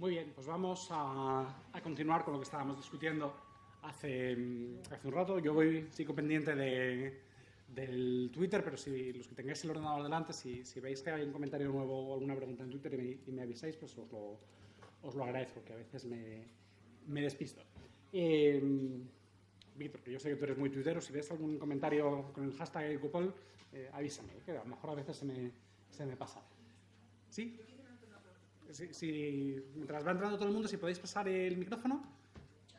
Muy bien, pues vamos a continuar con lo que estábamos discutiendo hace un rato. Yo sigo pendiente del Twitter, pero si los que tengáis el ordenador delante, si veis que hay un comentario nuevo o alguna pregunta en Twitter y me avisáis, pues os lo agradezco, que a veces me despisto. Víctor, que yo sé que tú eres muy tuitero, si ves algún comentario con el hashtag Ecopol, avísame, que a lo mejor a veces se me pasa. ¿Sí? Mientras va entrando todo el mundo, si podéis pasar el micrófono.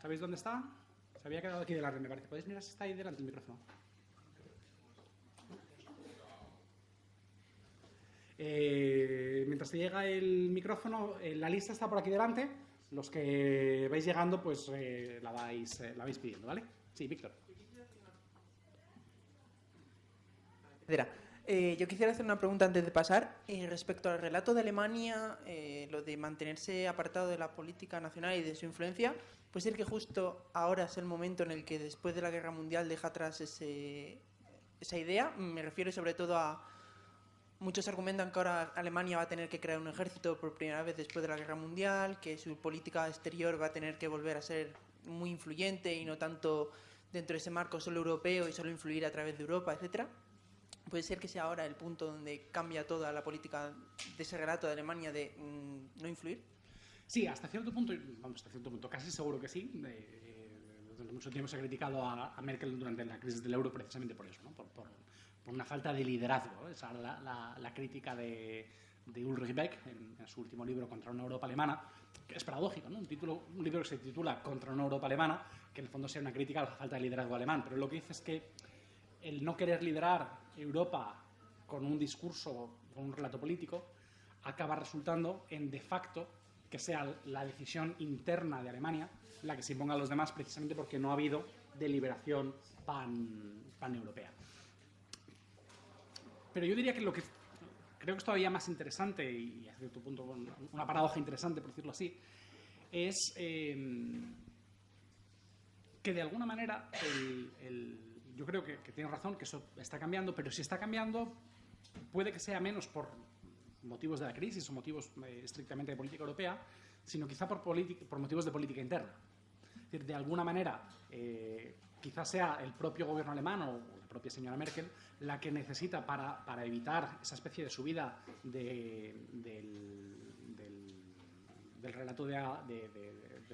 ¿Sabéis dónde está? Se había quedado aquí delante, me parece. ¿Podéis mirar si está ahí delante el micrófono? Mientras te llega el micrófono, la lista está por aquí delante. Los que vais llegando, pues la vais pidiendo, ¿vale? Sí, Víctor. Yo quisiera hacer una pregunta antes de pasar. Respecto al relato de Alemania, lo de mantenerse apartado de la política nacional y de su influencia, ¿puede ser que justo ahora es el momento en el que después de la Guerra Mundial deja atrás esa idea? Me refiero sobre todo a... Muchos argumentan que ahora Alemania va a tener que crear un ejército por primera vez después de la Guerra Mundial, que su política exterior va a tener que volver a ser muy influyente y no tanto dentro de ese marco solo europeo y solo influir a través de Europa, etcétera. ¿Puede ser que sea ahora el punto donde cambia toda la política de ese relato de Alemania de no influir? Sí, hasta cierto punto, casi seguro que sí. Durante mucho tiempo se ha criticado a Merkel durante la crisis del euro precisamente por eso, ¿no? por una falta de liderazgo. Esa es la crítica de Ulrich Beck en su último libro, Contra una Europa alemana, que es paradójico, ¿no? Un libro que se titula Contra una Europa alemana, que en el fondo sea una crítica a la falta de liderazgo alemán, pero lo que dice es que el no querer liderar Europa con un discurso, con un relato político, acaba resultando en de facto que sea la decisión interna de Alemania la que se imponga a los demás, precisamente porque no ha habido deliberación paneuropea. Pero yo diría que lo que creo que es todavía más interesante, y a cierto punto una paradoja interesante, por decirlo así, es que de alguna manera yo creo que tienes razón, que eso está cambiando, pero si está cambiando puede que sea menos por motivos de la crisis o motivos estrictamente de política europea, sino quizá por motivos de política interna. Es decir, de alguna manera, quizás sea el propio gobierno alemán o la propia señora Merkel la que necesita para evitar esa especie de subida del relato de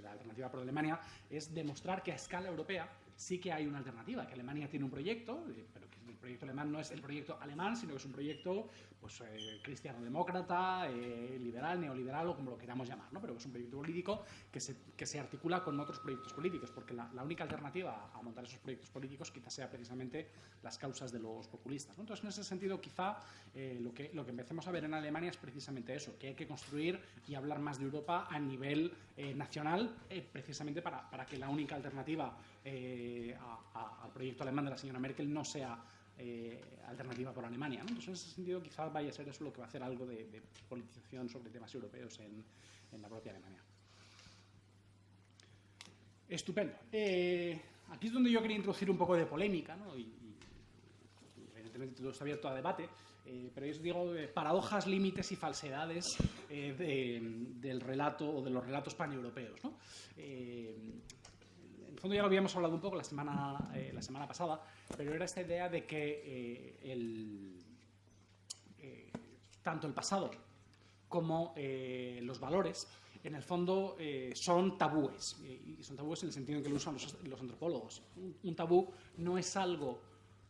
la alternativa por Alemania, es demostrar que a escala europea sí que hay una alternativa, que Alemania tiene un proyecto, pero que el proyecto alemán no es el proyecto alemán, sino que es un proyecto pues, cristiano-demócrata, liberal, neoliberal o como lo queramos llamar, ¿no? Pero que es un proyecto político que se articula con otros proyectos políticos, porque la única alternativa a montar esos proyectos políticos quizás sea precisamente las causas de los populistas, ¿no? Entonces, en ese sentido, quizá lo que empecemos a ver en Alemania es precisamente eso, que hay que construir y hablar más de Europa a nivel nacional, precisamente para que la única alternativa al proyecto alemán de la señora Merkel no sea alternativa por Alemania, ¿no? Entonces, en ese sentido, quizás vaya a ser eso lo que va a hacer algo de politización sobre temas europeos en la propia Alemania. Estupendo. Aquí es donde yo quería introducir un poco de polémica, ¿no? Y evidentemente todo está abierto a debate, pero yo os digo paradojas, límites y falsedades del relato o de los relatos paneuropeos, ¿no? En el fondo ya lo habíamos hablado un poco la semana pasada, pero era esta idea de que tanto el pasado como los valores, en el fondo, son tabúes. Y son tabúes en el sentido en que lo usan los antropólogos. Un tabú no es algo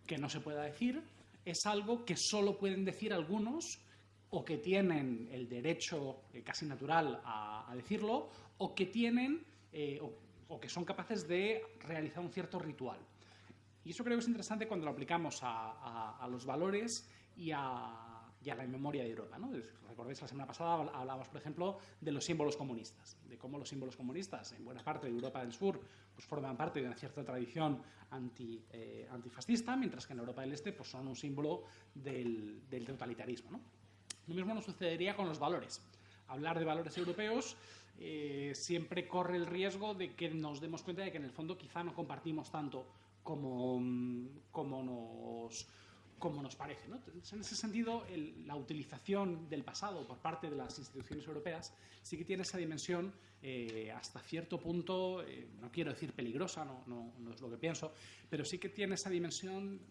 que no se pueda decir, es algo que solo pueden decir algunos o que tienen el derecho casi natural a decirlo, o que tienen o que son capaces de realizar un cierto ritual. Y eso creo que es interesante cuando lo aplicamos a los valores y a la memoria de Europa, ¿no? Recordáis, la semana pasada hablábamos, por ejemplo, de los símbolos comunistas, de cómo los símbolos comunistas en buena parte de Europa del Sur pues forman parte de una cierta tradición antifascista, mientras que en Europa del Este pues son un símbolo del totalitarismo, ¿no? Lo mismo nos sucedería con los valores. Hablar de valores europeos siempre corre el riesgo de que nos demos cuenta de que en el fondo quizá no compartimos tanto como como nos parece, ¿no? Entonces, en ese sentido, la utilización del pasado por parte de las instituciones europeas sí que tiene esa dimensión hasta cierto punto, no quiero decir peligrosa, no es lo que pienso, pero sí que tiene esa dimensión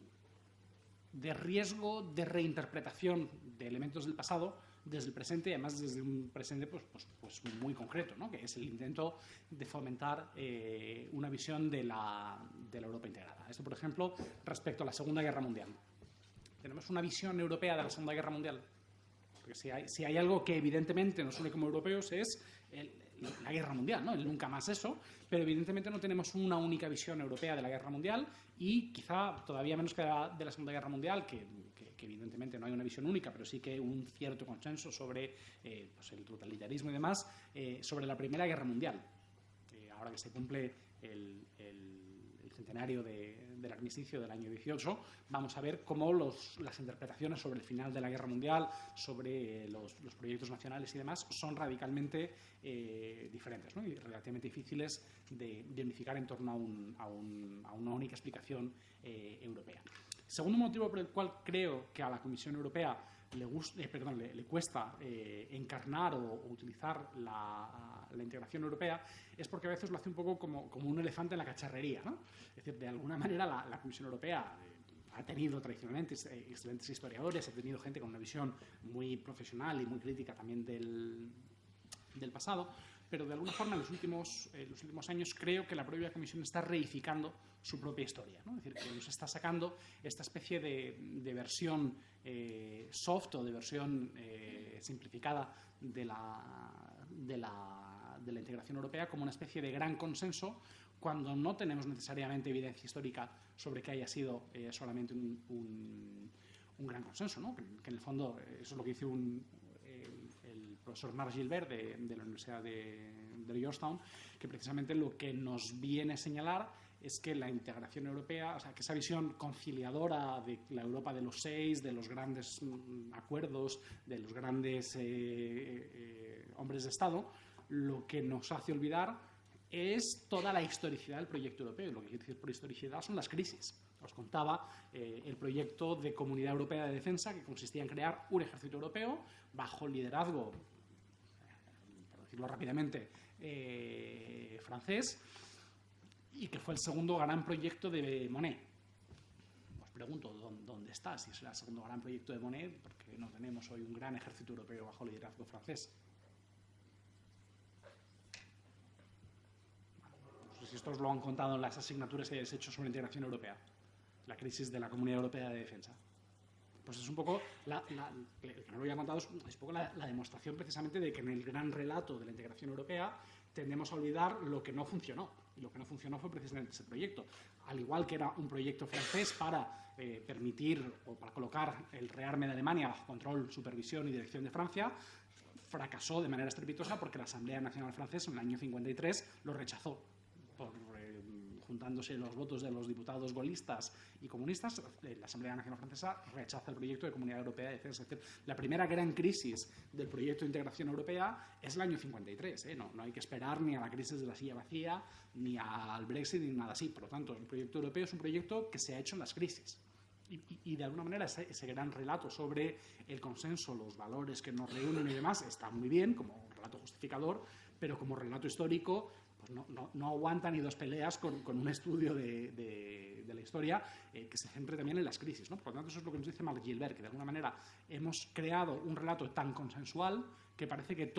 de riesgo de reinterpretación de elementos del pasado desde el presente, y además desde un presente pues muy concreto, ¿no? Que es el intento de fomentar una visión de la Europa integrada. Esto, por ejemplo, respecto a la Segunda Guerra Mundial. Tenemos una visión europea de la Segunda Guerra Mundial. Porque si hay algo que evidentemente nos une como europeos es la guerra mundial, ¿no? El nunca más eso, pero evidentemente no tenemos una única visión europea de la guerra mundial y quizá todavía menos que de la Segunda Guerra Mundial, que evidentemente no hay una visión única, pero sí que un cierto consenso sobre pues el totalitarismo y demás, sobre la Primera Guerra Mundial. Ahora que se cumple el centenario del armisticio del año 18, vamos a ver cómo las interpretaciones sobre el final de la Guerra Mundial, sobre los proyectos nacionales y demás, son radicalmente diferentes, ¿no? Y relativamente difíciles de unificar en torno a una única explicación europea. Segundo motivo por el cual creo que a la Comisión Europea le cuesta encarnar o utilizar la integración europea es porque a veces lo hace un poco como un elefante en la cacharrería, ¿no? Es decir, de alguna manera la Comisión Europea ha tenido tradicionalmente excelentes historiadores, ha tenido gente con una visión muy profesional y muy crítica también del pasado, pero de alguna forma en los últimos años creo que la propia Comisión está reificando su propia historia, ¿no? Es decir, que nos está sacando esta especie de versión soft o de versión simplificada de la integración europea como una especie de gran consenso, cuando no tenemos necesariamente evidencia histórica sobre que haya sido solamente un gran consenso, ¿no? Que en el fondo eso es lo que dice el profesor Marc Gilbert de la Universidad de Georgetown, que precisamente lo que nos viene a señalar es que la integración europea, o sea, que esa visión conciliadora de la Europa de los 6, de los grandes acuerdos, de los grandes hombres de Estado, lo que nos hace olvidar es toda la historicidad del proyecto europeo. Y lo que quiero decir por historicidad son las crisis. Os contaba el proyecto de Comunidad Europea de Defensa, que consistía en crear un ejército europeo bajo el liderazgo, por decirlo rápidamente, francés, y que fue el segundo gran proyecto de Monnet. Os pregunto, ¿dónde está? Si es el segundo gran proyecto de Monnet, porque no tenemos hoy un gran ejército europeo bajo liderazgo francés. No sé si esto os lo han contado en las asignaturas que hayáis hecho sobre integración europea, la crisis de la Comunidad Europea de Defensa. Pues es un poco, que no lo había contado, es un poco la demostración precisamente de que en el gran relato de la integración europea tendemos a olvidar lo que no funcionó. Y lo que no funcionó fue precisamente ese proyecto. Al igual que era un proyecto francés para permitir o para colocar el rearme de Alemania bajo control, supervisión y dirección de Francia, fracasó de manera estrepitosa porque la Asamblea Nacional Francesa en el año 53 lo rechazó. Juntándose los votos de los diputados gaullistas y comunistas, la Asamblea Nacional Francesa rechaza el proyecto de Comunidad Europea de Defensa. Es decir, la primera gran crisis del proyecto de integración europea es el año 53. No hay que esperar ni a la crisis de la silla vacía, ni al Brexit, ni nada así. Por lo tanto, el proyecto europeo es un proyecto que se ha hecho en las crisis. Y de alguna manera ese gran relato sobre el consenso, los valores que nos reúnen y demás, está muy bien como relato justificador, pero como relato histórico pues no aguanta ni dos peleas con un estudio de la historia que se centre también en las crisis, ¿no? Por lo tanto, eso es lo que nos dice Marc Gilbert, que de alguna manera hemos creado un relato tan consensual que parece que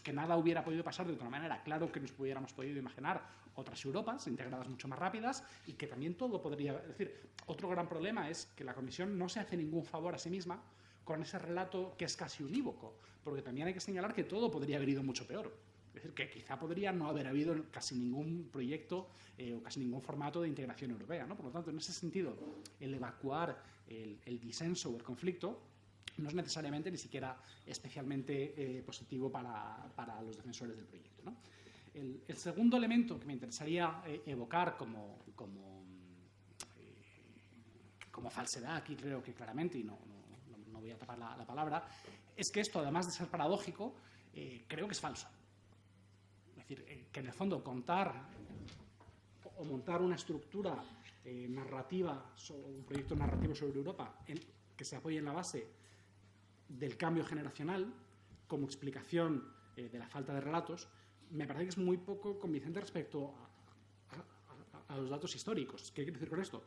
que nada hubiera podido pasar de otra manera. Claro que nos hubiéramos podido imaginar otras Europas integradas mucho más rápidas y que también todo podría... Es decir, otro gran problema es que la Comisión no se hace ningún favor a sí misma con ese relato que es casi unívoco, porque también hay que señalar que todo podría haber ido mucho peor. Es decir, que quizá podría no haber habido casi ningún proyecto o casi ningún formato de integración europea, ¿no? Por lo tanto, en ese sentido, el evacuar el disenso o el conflicto no es necesariamente ni siquiera especialmente positivo para los defensores del proyecto, ¿no? El segundo elemento que me interesaría evocar como falsedad aquí, creo que claramente, y no voy a tapar la palabra, es que esto, además de ser paradójico, creo que es falso. Es decir, que en el fondo contar o montar una estructura narrativa, un proyecto narrativo sobre Europa que se apoye en la base del cambio generacional como explicación de la falta de relatos, me parece que es muy poco convincente respecto a los datos históricos. ¿Qué quiero decir con esto?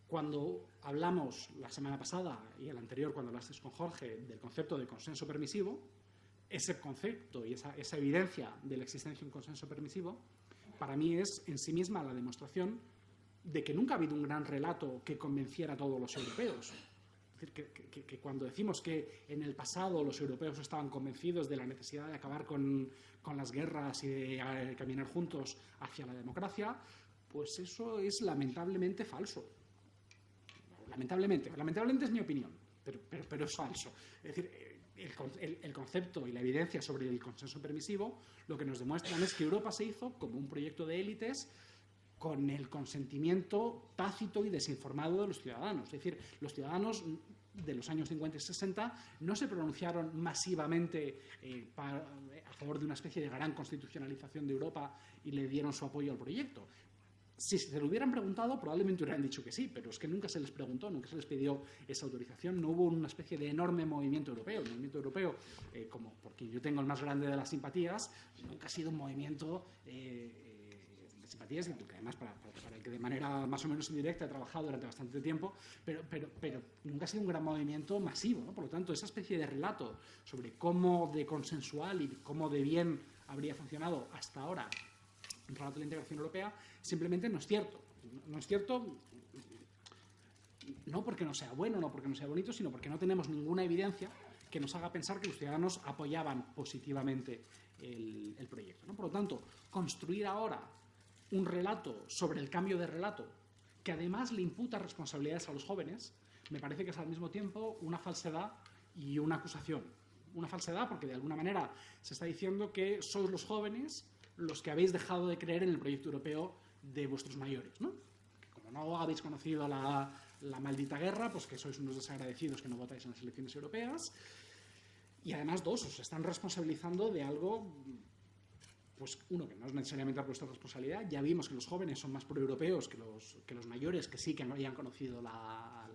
Cuando hablamos la semana pasada y el anterior, cuando hablasteis con Jorge, del concepto de consenso permisivo, ese concepto y esa evidencia de la existencia de un consenso permisivo, para mí es en sí misma la demostración de que nunca ha habido un gran relato que convenciera a todos los europeos. Es decir, que cuando decimos que en el pasado los europeos estaban convencidos de la necesidad de acabar con las guerras y de caminar juntos hacia la democracia, pues eso es lamentablemente falso. Lamentablemente es mi opinión, pero es falso. Es decir, el concepto y la evidencia sobre el consenso permisivo lo que nos demuestran es que Europa se hizo como un proyecto de élites con el consentimiento tácito y desinformado de los ciudadanos. Es decir, los ciudadanos de los años 50 y 60 no se pronunciaron masivamente a favor de una especie de gran constitucionalización de Europa y le dieron su apoyo al proyecto. Si se lo hubieran preguntado, probablemente hubieran dicho que sí, pero es que nunca se les preguntó, nunca se les pidió esa autorización. No hubo una especie de enorme movimiento europeo. El movimiento europeo, como porque yo tengo el más grande de las simpatías, nunca ha sido un movimiento de simpatías, que además para el que de manera más o menos indirecta he trabajado durante bastante tiempo, pero nunca ha sido un gran movimiento masivo, ¿no? Por lo tanto, esa especie de relato sobre cómo de consensual y cómo de bien habría funcionado hasta ahora el relato de la integración europea simplemente no es cierto. No es cierto no porque no sea bueno, no porque no sea bonito, sino porque no tenemos ninguna evidencia que nos haga pensar que los ciudadanos apoyaban positivamente el proyecto, ¿no? Por lo tanto, construir ahora un relato sobre el cambio de relato que además le imputa responsabilidades a los jóvenes, me parece que es al mismo tiempo una falsedad y una acusación. Una falsedad porque de alguna manera se está diciendo que sois los jóvenes los que habéis dejado de creer en el proyecto europeo de vuestros mayores, ¿no? Que como no habéis conocido la maldita guerra, pues que sois unos desagradecidos que no votáis en las elecciones europeas. Y además, dos, os están responsabilizando de algo, pues uno, que no es necesariamente vuestra responsabilidad. Ya vimos que los jóvenes son más proeuropeos que los mayores, que sí que habían conocido la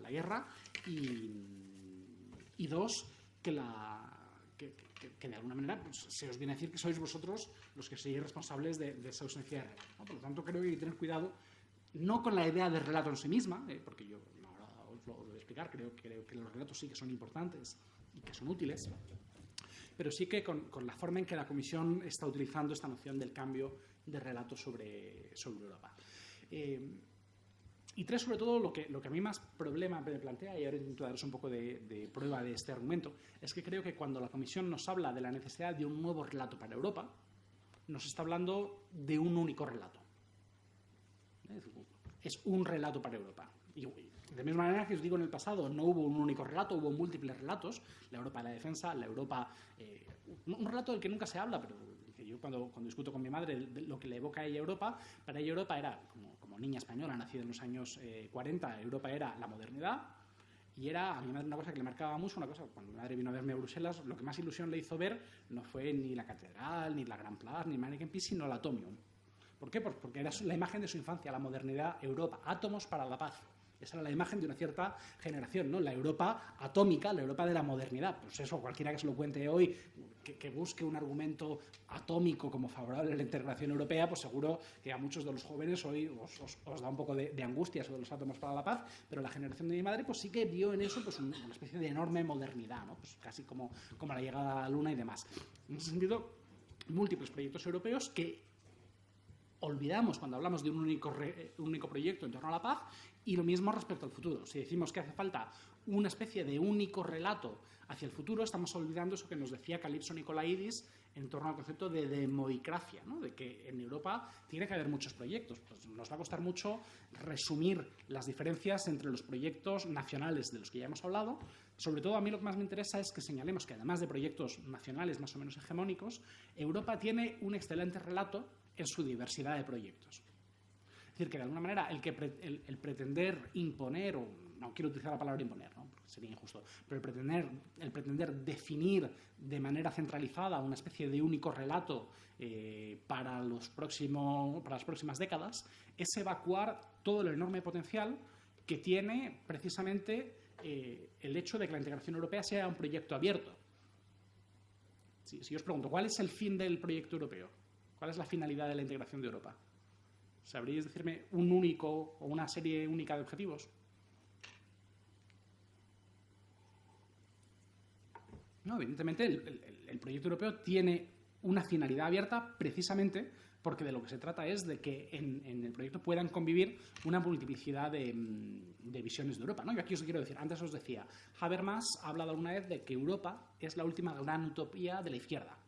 guerra. Y dos, que de alguna manera pues, se os viene a decir que sois vosotros los que sois responsables de esa ausencia de relato, ¿no? Por lo tanto, creo que hay que tener cuidado, no con la idea de relato en sí misma, porque yo ahora os lo voy a explicar, creo que los relatos sí que son importantes y que son útiles, pero sí que con la forma en que la Comisión está utilizando esta noción del cambio de relato sobre Europa. Y tres, sobre todo, lo que a mí más problema me plantea, y ahora intento daros un poco de prueba de este argumento, es que creo que cuando la Comisión nos habla de la necesidad de un nuevo relato para Europa, nos está hablando de un único relato. Es un relato para Europa. Y de la misma manera que os digo, en el pasado no hubo un único relato, hubo múltiples relatos, la Europa de la defensa, la Europa... un relato del que nunca se habla, pero que yo cuando discuto con mi madre lo que le evoca a ella Europa, para ella Europa era, como niña española, nacida en los años 40, Europa era la modernidad, y era a mi madre una cosa que le marcaba mucho, una cosa, cuando mi madre vino a verme a Bruselas, lo que más ilusión le hizo ver no fue ni la catedral, ni la Grand Place, ni Manneken Pis, sino el Atomium. ¿Por qué? Porque era la imagen de su infancia, la modernidad, Europa, átomos para la paz. Esa era la imagen de una cierta generación, ¿no? La Europa atómica, la Europa de la modernidad. Pues eso, cualquiera que se lo cuente hoy, que busque un argumento atómico como favorable a la integración europea, pues seguro que a muchos de los jóvenes hoy os da un poco de angustia eso de los átomos para la paz, pero la generación de mi madre pues sí que vio en eso pues una especie de enorme modernidad, ¿no? Pues casi como la llegada a la Luna y demás. En ese sentido, múltiples proyectos europeos que olvidamos cuando hablamos de un único proyecto en torno a la paz, y lo mismo respecto al futuro. Si decimos que hace falta una especie de único relato hacia el futuro, estamos olvidando eso que nos decía Calypso Nicolaidis en torno al concepto de demodicracia, ¿no? De que en Europa tiene que haber muchos proyectos. Pues nos va a costar mucho resumir las diferencias entre los proyectos nacionales de los que ya hemos hablado. Sobre todo, a mí lo que más me interesa es que señalemos que además de proyectos nacionales más o menos hegemónicos, Europa tiene un excelente relato en su diversidad de proyectos. Es decir, que de alguna manera el pretender imponer o no quiero utilizar la palabra imponer, ¿no? Porque sería injusto, pero el pretender definir de manera centralizada una especie de único relato para las próximas décadas es evacuar todo el enorme potencial que tiene precisamente el hecho de que la integración europea sea un proyecto abierto. Si os pregunto, ¿cuál es el fin del proyecto europeo? ¿Cuál es la finalidad de la integración de Europa? ¿Sabríais decirme un único o una serie única de objetivos? No, evidentemente el proyecto europeo tiene una finalidad abierta precisamente porque de lo que se trata es de que en el proyecto puedan convivir una multiplicidad de visiones de Europa, ¿no? Yo aquí os quiero decir, antes os decía, Habermas ha hablado alguna vez de que Europa es la última gran utopía de la izquierda.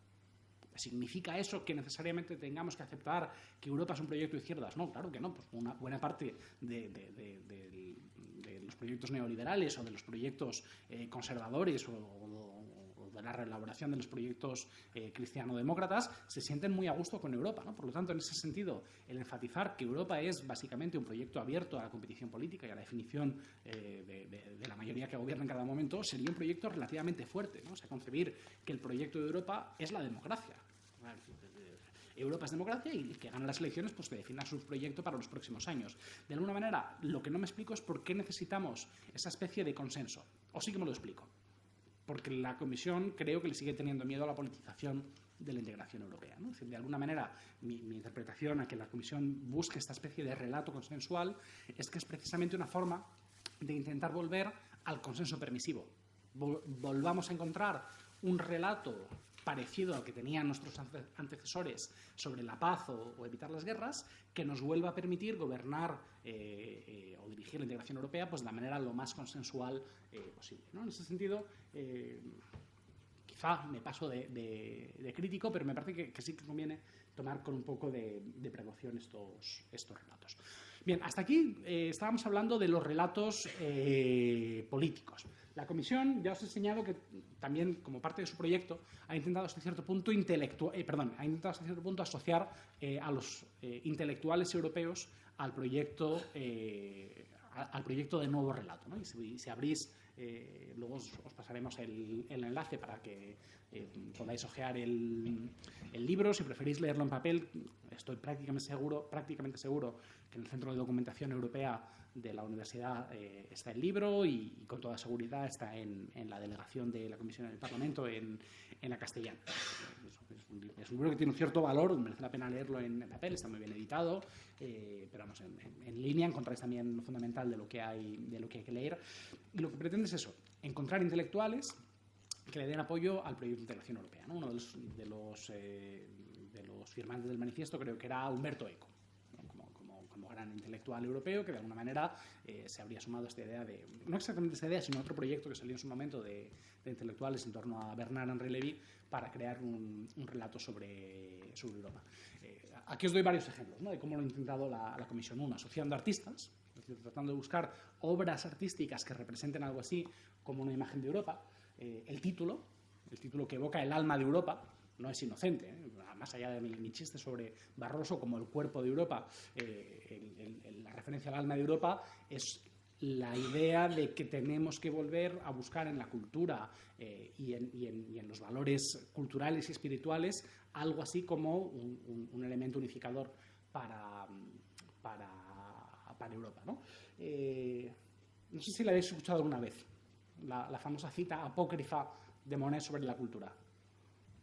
¿Significa eso que necesariamente tengamos que aceptar que Europa es un proyecto de izquierdas? No, claro que no. Pues una buena parte de los proyectos neoliberales o de los proyectos conservadores o de la reelaboración de los proyectos cristiano-demócratas se sienten muy a gusto con Europa, ¿no? Por lo tanto, en ese sentido, el enfatizar que Europa es básicamente un proyecto abierto a la competición política y a la definición de la mayoría que gobierna en cada momento sería un proyecto relativamente fuerte, ¿no? O sea, concebir que el proyecto de Europa es la democracia. Europa es democracia y el que gana las elecciones pues que defina su proyecto para los próximos años. De alguna manera, lo que no me explico es por qué necesitamos esa especie de consenso. O sí que me lo explico. Porque la Comisión creo que le sigue teniendo miedo a la politización de la integración europea, ¿no? Es decir, de alguna manera, mi interpretación a que la Comisión busque esta especie de relato consensual es que es precisamente una forma de intentar volver al consenso permisivo. Volvamos a encontrar un relato parecido al que tenían nuestros antecesores sobre la paz o evitar las guerras, que nos vuelva a permitir gobernar o dirigir la integración europea pues, de la manera lo más consensual posible, ¿no? En ese sentido, quizá me paso de crítico, pero me parece que sí que conviene tomar con un poco de precaución estos relatos. Bien, hasta aquí estábamos hablando de los relatos políticos. La Comisión, ya os he enseñado que también, como parte de su proyecto, ha intentado hasta cierto punto asociar a los intelectuales europeos al proyecto de nuevo relato, ¿no? Y si abrís, luego os pasaremos el enlace para que podáis hojear el libro. Si preferís leerlo en papel, estoy prácticamente seguro que en el Centro de Documentación Europea de la Universidad está el libro y con toda seguridad está en la delegación de la Comisión en el Parlamento en la castellana. Es un libro que tiene un cierto valor, merece la pena leerlo en papel, está muy bien editado, pero vamos, en línea encontráis también lo fundamental de lo que hay que leer. Y lo que pretende es eso, encontrar intelectuales que le den apoyo al proyecto de integración europea, ¿no? Uno de los firmantes del manifiesto creo que era Umberto Eco, ¿no? como gran intelectual europeo que de alguna manera se habría sumado a esta idea no exactamente esta idea, sino otro proyecto que salió en su momento de intelectuales en torno a Bernard-Henri Lévy para crear un relato sobre Europa. Aquí os doy varios ejemplos, ¿no? De cómo lo ha intentado la Comisión. Uno, asociando artistas, es decir, tratando de buscar obras artísticas que representen algo así como una imagen de Europa. El título que evoca el alma de Europa no es inocente, ¿eh? Más allá de mi chiste sobre Barroso como el cuerpo de Europa, la referencia al alma de Europa es la idea de que tenemos que volver a buscar en la cultura y en los valores culturales y espirituales algo así como un elemento unificador para Europa, ¿no? No sé si la habéis escuchado alguna vez, la famosa cita apócrifa de Monet sobre la cultura.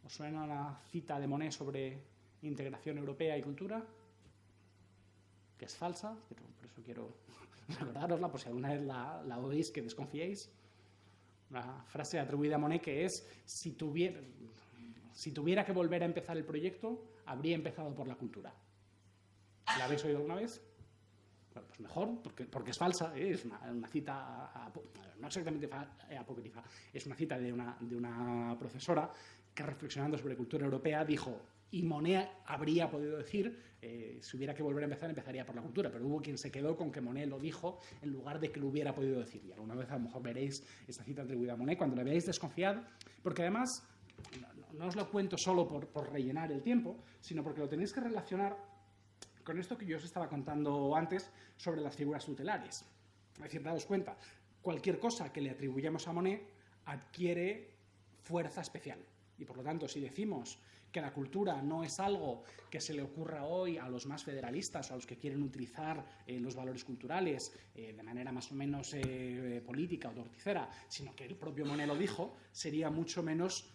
¿Os suena la cita de Monet sobre integración europea y cultura? Que es falsa, pero por eso quiero recordárosla, por si alguna vez la oís, que desconfiéis. Una frase atribuida a Monet que es: si tuviera que volver a empezar el proyecto, habría empezado por la cultura. ¿La habéis oído alguna vez? Bueno, pues mejor, porque es falsa, ¿eh? Es una cita, no exactamente apócrifa, es una cita de una profesora que, reflexionando sobre cultura europea, dijo: y Monet habría podido decir, si hubiera que volver a empezar, empezaría por la cultura, pero hubo quien se quedó con que Monet lo dijo en lugar de que lo hubiera podido decir. Y alguna vez a lo mejor veréis esta cita atribuida a Monet cuando la veáis, desconfiad, porque además no os lo cuento solo por rellenar el tiempo, sino porque lo tenéis que relacionar con esto que yo os estaba contando antes sobre las figuras tutelares. Es decir, daos cuenta, cualquier cosa que le atribuyamos a Monet adquiere fuerza especial. Y por lo tanto, si decimos que la cultura no es algo que se le ocurra hoy a los más federalistas o a los que quieren utilizar los valores culturales de manera más o menos política o torticera, sino que el propio Monet lo dijo, sería mucho menos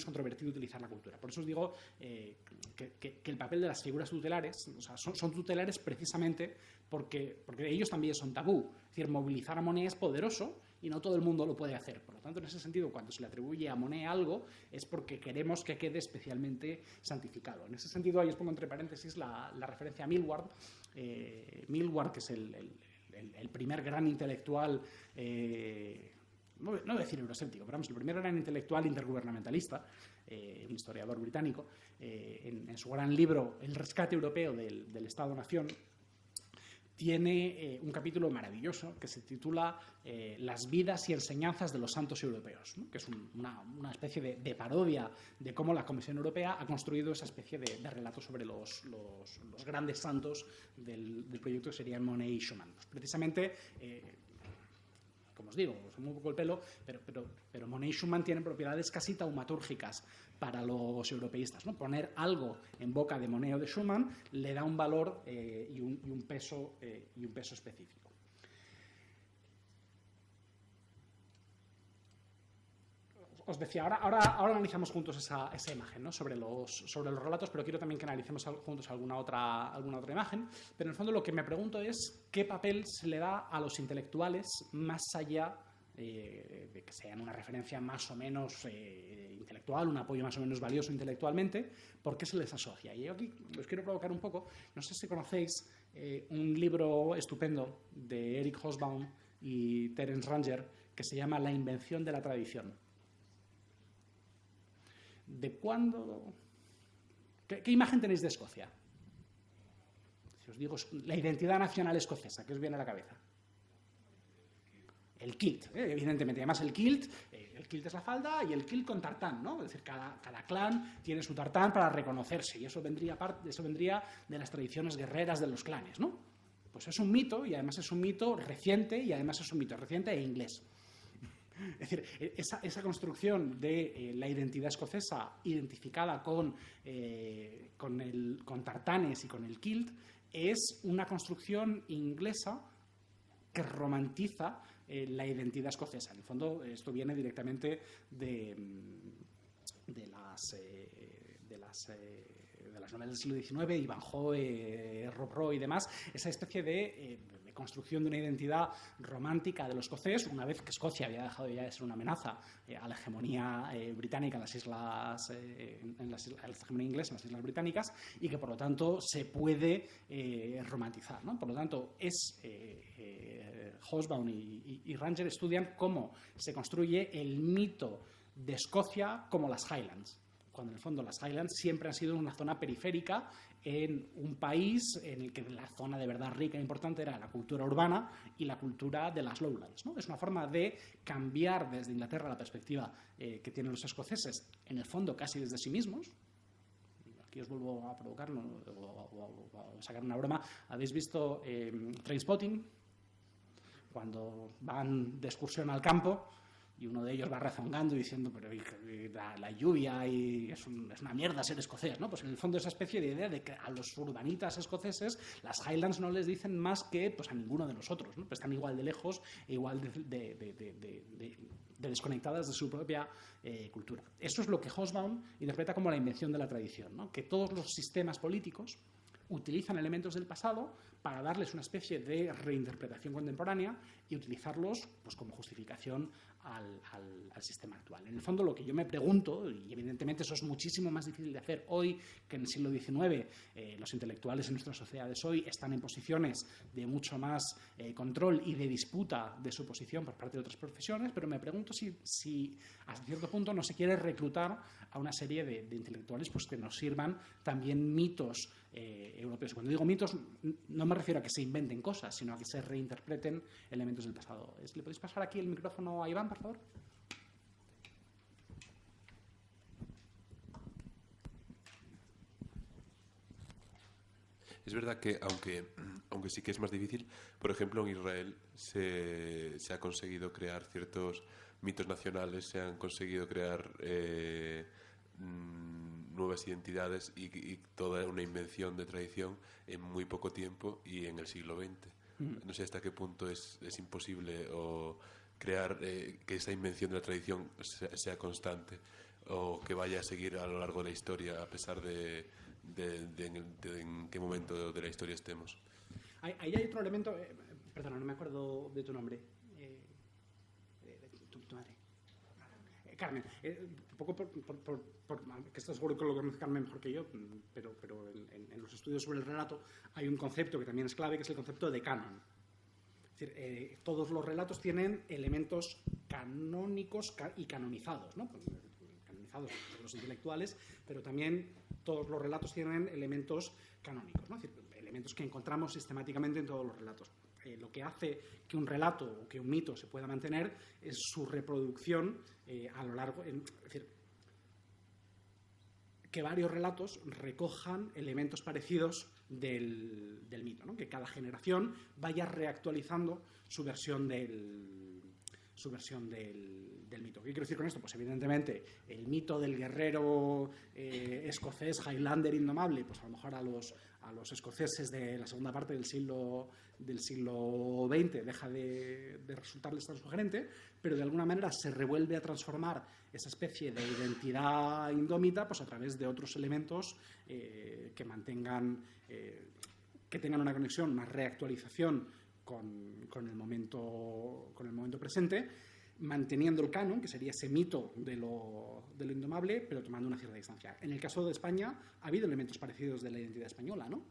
controvertido utilizar la cultura. Por eso os digo que el papel de las figuras tutelares, o sea, son tutelares precisamente porque ellos también son tabú. Es decir, movilizar a Monet es poderoso y no todo el mundo lo puede hacer. Por lo tanto, en ese sentido, cuando se le atribuye a Monet algo, es porque queremos que quede especialmente santificado. En ese sentido, ahí os pongo entre paréntesis la referencia a Millward. Millward, que es el primer gran intelectual, no voy a decir euroscéptico, pero vamos, el primer gran intelectual intergubernamentalista, un historiador británico, en su gran libro El rescate europeo del Estado-Nación, tiene un capítulo maravilloso que se titula Las vidas y enseñanzas de los santos europeos, ¿no? Que es una especie de parodia de cómo la Comisión Europea ha construido esa especie de relato sobre los grandes santos del proyecto que serían Monet y Schumann. Pues precisamente, como os digo, os muevo un poco el pelo, pero Monet y Schumann tienen propiedades casi taumatúrgicas para los europeístas, ¿no? Poner algo en boca de Monet o de Schumann le da un valor y un peso específico. Os decía, ahora analizamos juntos esa imagen, ¿no? sobre los relatos, pero quiero también que analicemos juntos alguna otra imagen. Pero en el fondo lo que me pregunto es qué papel se le da a los intelectuales más allá de que sean una referencia más o menos intelectual, un apoyo más o menos valioso intelectualmente, ¿por qué se les asocia? Y yo aquí os quiero provocar un poco, no sé si conocéis un libro estupendo de Eric Hobsbawm y Terence Ranger que se llama La invención de la tradición. ¿De cuándo? ¿Qué imagen tenéis de Escocia? Si os digo la identidad nacional escocesa, ¿qué os viene a la cabeza? El kilt, evidentemente. Además, el kilt es la falda y el kilt con tartán, ¿no? Es decir, cada clan tiene su tartán para reconocerse y eso vendría de las tradiciones guerreras de los clanes, ¿no? Pues es un mito y además es un mito reciente e inglés. Es decir, esa construcción de la identidad escocesa identificada con tartanes y con el kilt es una construcción inglesa que romantiza la identidad escocesa. En el fondo, esto viene directamente de las novelas del siglo XIX, Ivanhoe, Rob Roy y demás, esa especie de construcción de una identidad romántica de los escoceses, una vez que Escocia había dejado ya de ser una amenaza a la hegemonía británica en las islas, a la hegemonía inglesa en las islas británicas, y que por lo tanto se puede romantizar, ¿no? Por lo tanto, Hobsbawm y Ranger estudian cómo se construye el mito de Escocia como las Highlands, cuando en el fondo las Highlands siempre han sido una zona periférica en un país en el que la zona de verdad rica e importante era la cultura urbana y la cultura de las Lowlands, ¿no? Es una forma de cambiar desde Inglaterra la perspectiva que tienen los escoceses, en el fondo casi desde sí mismos. Aquí os vuelvo a provocar o a sacar una broma. ¿Habéis visto Trainspotting? Cuando van de excursión al campo y uno de ellos va rezongando diciendo pero la lluvia y es una mierda ser escocés, ¿no? Pues en el fondo esa especie de idea de que a los urbanitas escoceses las Highlands no les dicen más que pues a ninguno de nosotros, ¿no? Pues están igual de lejos e igual de desconectadas de su propia cultura. Eso es lo que Hobsbawm interpreta como la invención de la tradición, ¿no? Que todos los sistemas políticos utilizan elementos del pasado para darles una especie de reinterpretación contemporánea y utilizarlos pues, como justificación al sistema actual. En el fondo, lo que yo me pregunto, y evidentemente eso es muchísimo más difícil de hacer hoy que en el siglo XIX, los intelectuales en nuestras sociedades hoy están en posiciones de mucho más control y de disputa de su posición por parte de otras profesiones, pero me pregunto si hasta cierto punto no se quiere reclutar a una serie de intelectuales pues, que nos sirvan también mitos europeos. Cuando digo mitos, no me refiero a que se inventen cosas, sino a que se reinterpreten elementos del pasado. ¿Le podéis pasar aquí el micrófono a Iván, por favor? Es verdad que, aunque sí que es más difícil, por ejemplo, en Israel se ha conseguido crear ciertos mitos nacionales, se han conseguido crear nuevas identidades y toda una invención de tradición en muy poco tiempo y en el siglo XX. No sé hasta qué punto es imposible o crear que esa invención de la tradición sea constante o que vaya a seguir a lo largo de la historia a pesar de en qué momento de la historia estemos. Ahí hay otro elemento, perdona, no me acuerdo de tu nombre. Tu madre. Carmen, un poco que esto seguro que lo conoce Carmen mejor que yo, pero en los estudios sobre el relato hay un concepto que también es clave, que es el concepto de canon. Es decir, todos los relatos tienen elementos canónicos y canonizados, ¿no? Canonizados por los intelectuales, pero también todos los relatos tienen elementos canónicos, ¿no? Es decir, elementos que encontramos sistemáticamente en todos los relatos. Lo que hace que un relato o que un mito se pueda mantener es su reproducción a lo largo, es decir, que varios relatos recojan elementos parecidos del mito, ¿no? Que cada generación vaya reactualizando su versión del mito. ¿Qué quiero decir con esto? Pues evidentemente el mito del guerrero escocés Highlander indomable, pues a lo mejor a los escoceses de la segunda parte del siglo XX deja de resultarles tan sugerente, pero de alguna manera se revuelve a transformar esa especie de identidad indómita pues a través de otros elementos que mantengan, que tengan una conexión, una reactualización con el momento presente, manteniendo el canon, que sería ese mito de lo indomable, pero tomando una cierta distancia. En el caso de España ha habido elementos parecidos de la identidad española, ¿no?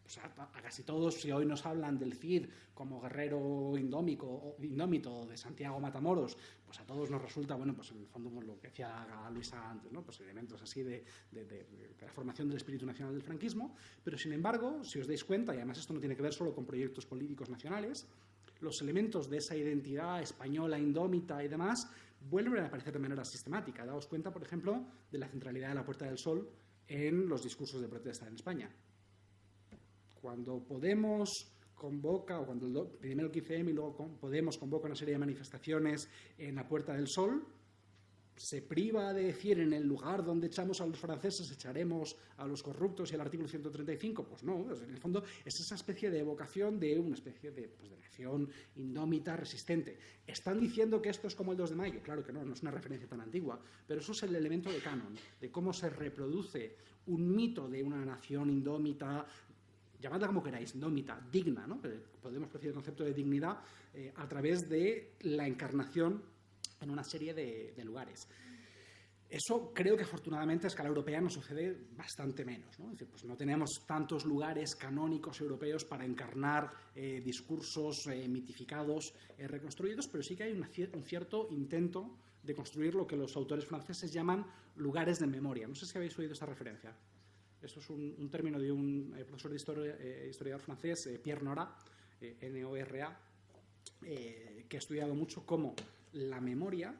O sea, a casi todos, si hoy nos hablan del Cid como guerrero indómito de Santiago Matamoros, pues a todos nos resulta, bueno, pues en el fondo lo que decía Luisa antes, ¿no? Pues elementos así de la formación del espíritu nacional del franquismo, pero sin embargo, si os dais cuenta, y además esto no tiene que ver solo con proyectos políticos nacionales, los elementos de esa identidad española, indómita y demás, vuelven a aparecer de manera sistemática. Daos cuenta, por ejemplo, de la centralidad de la Puerta del Sol en los discursos de protesta en España. Cuando Podemos convoca, o cuando primero el 15M y luego Podemos convoca una serie de manifestaciones en la Puerta del Sol, se priva de decir en el lugar donde echamos a los franceses echaremos a los corruptos y el artículo 135, pues no, en el fondo es esa especie de evocación de una especie de nación indómita, resistente. ¿Están diciendo que esto es como el 2 de mayo? Claro que no es una referencia tan antigua, pero eso es el elemento de canon, de cómo se reproduce un mito de una nación indómita, llamadla como queráis, indómita, digna, ¿no? Podemos decir el concepto de dignidad a través de la encarnación en una serie de lugares. Eso creo que afortunadamente a escala europea nos sucede bastante menos, ¿no? Es decir, pues no tenemos tantos lugares canónicos europeos para encarnar discursos mitificados, reconstruidos, pero sí que hay un cierto intento de construir lo que los autores franceses llaman lugares de memoria. No sé si habéis oído esta referencia. Esto es un término de un profesor de historiador francés, Pierre Nora, N-O-R-A, que ha estudiado mucho cómo la memoria,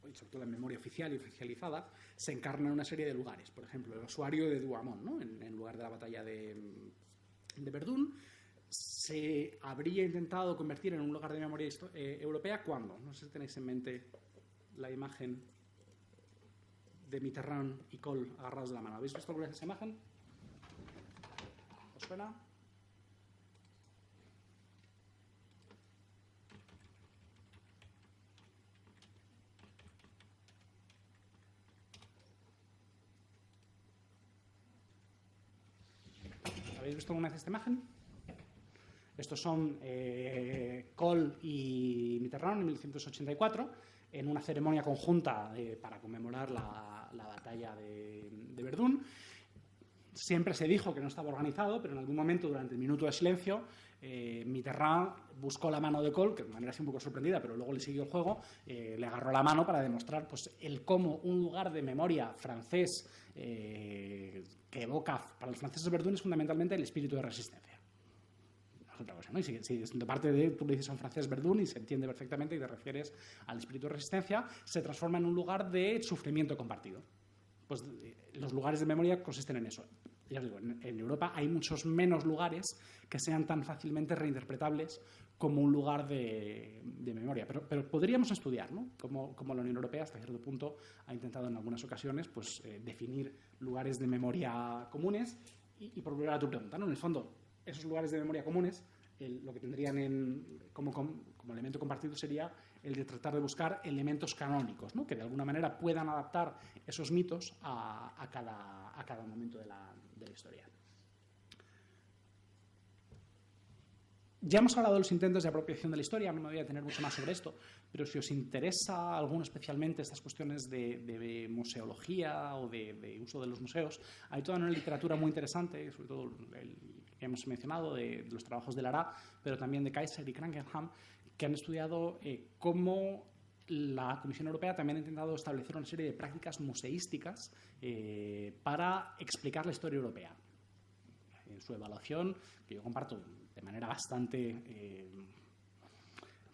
y sobre todo la memoria oficial y oficializada, se encarna en una serie de lugares. Por ejemplo, el ossuario de Douaumont, ¿no? en lugar de la batalla de Verdún, se habría intentado convertir en un lugar de memoria europea. ¿Cuándo? No sé si tenéis en mente la imagen de Mitterrand y Kohl agarrados de la mano. ¿Habéis visto alguna vez esa imagen? ¿Os suena? ¿Habéis visto alguna vez esta imagen? Estos son Kohl y Mitterrand en 1984 en una ceremonia conjunta para conmemorar la batalla de Verdún. Siempre se dijo que no estaba organizado, pero en algún momento, durante el minuto de silencio, Mitterrand buscó la mano de Kohl, que de manera así un poco sorprendida, pero luego le siguió el juego, le agarró la mano para demostrar pues, cómo un lugar de memoria francés que evoca para los franceses Verdún es fundamentalmente el espíritu de resistencia. No es otra cosa, ¿no? Y si de parte de tú le dices a un francés Verdún y se entiende perfectamente y te refieres al espíritu de resistencia, se transforma en un lugar de sufrimiento compartido. Pues los lugares de memoria consisten en eso. ya os digo, en Europa hay muchos menos lugares que sean tan fácilmente reinterpretables como un lugar de memoria. Pero podríamos estudiar, ¿no? Cómo la Unión Europea, hasta cierto punto, ha intentado en algunas ocasiones pues, definir lugares de memoria comunes. Y por volver a tu pregunta, ¿no? En el fondo, esos lugares de memoria comunes, lo que tendrían como elemento compartido sería el de tratar de buscar elementos canónicos, ¿no? Que de alguna manera puedan adaptar esos mitos a cada momento de la historia. Ya hemos hablado de los intentos de apropiación de la historia, no me voy a detener mucho más sobre esto, pero si os interesa alguno especialmente estas cuestiones de museología o de uso de los museos, hay toda una literatura muy interesante, sobre todo el que hemos mencionado, de los trabajos de Lara, pero también de Kaiser y Krankenham, que han estudiado cómo la Comisión Europea también ha intentado establecer una serie de prácticas museísticas para explicar la historia europea. En su evaluación, que yo comparto de manera bastante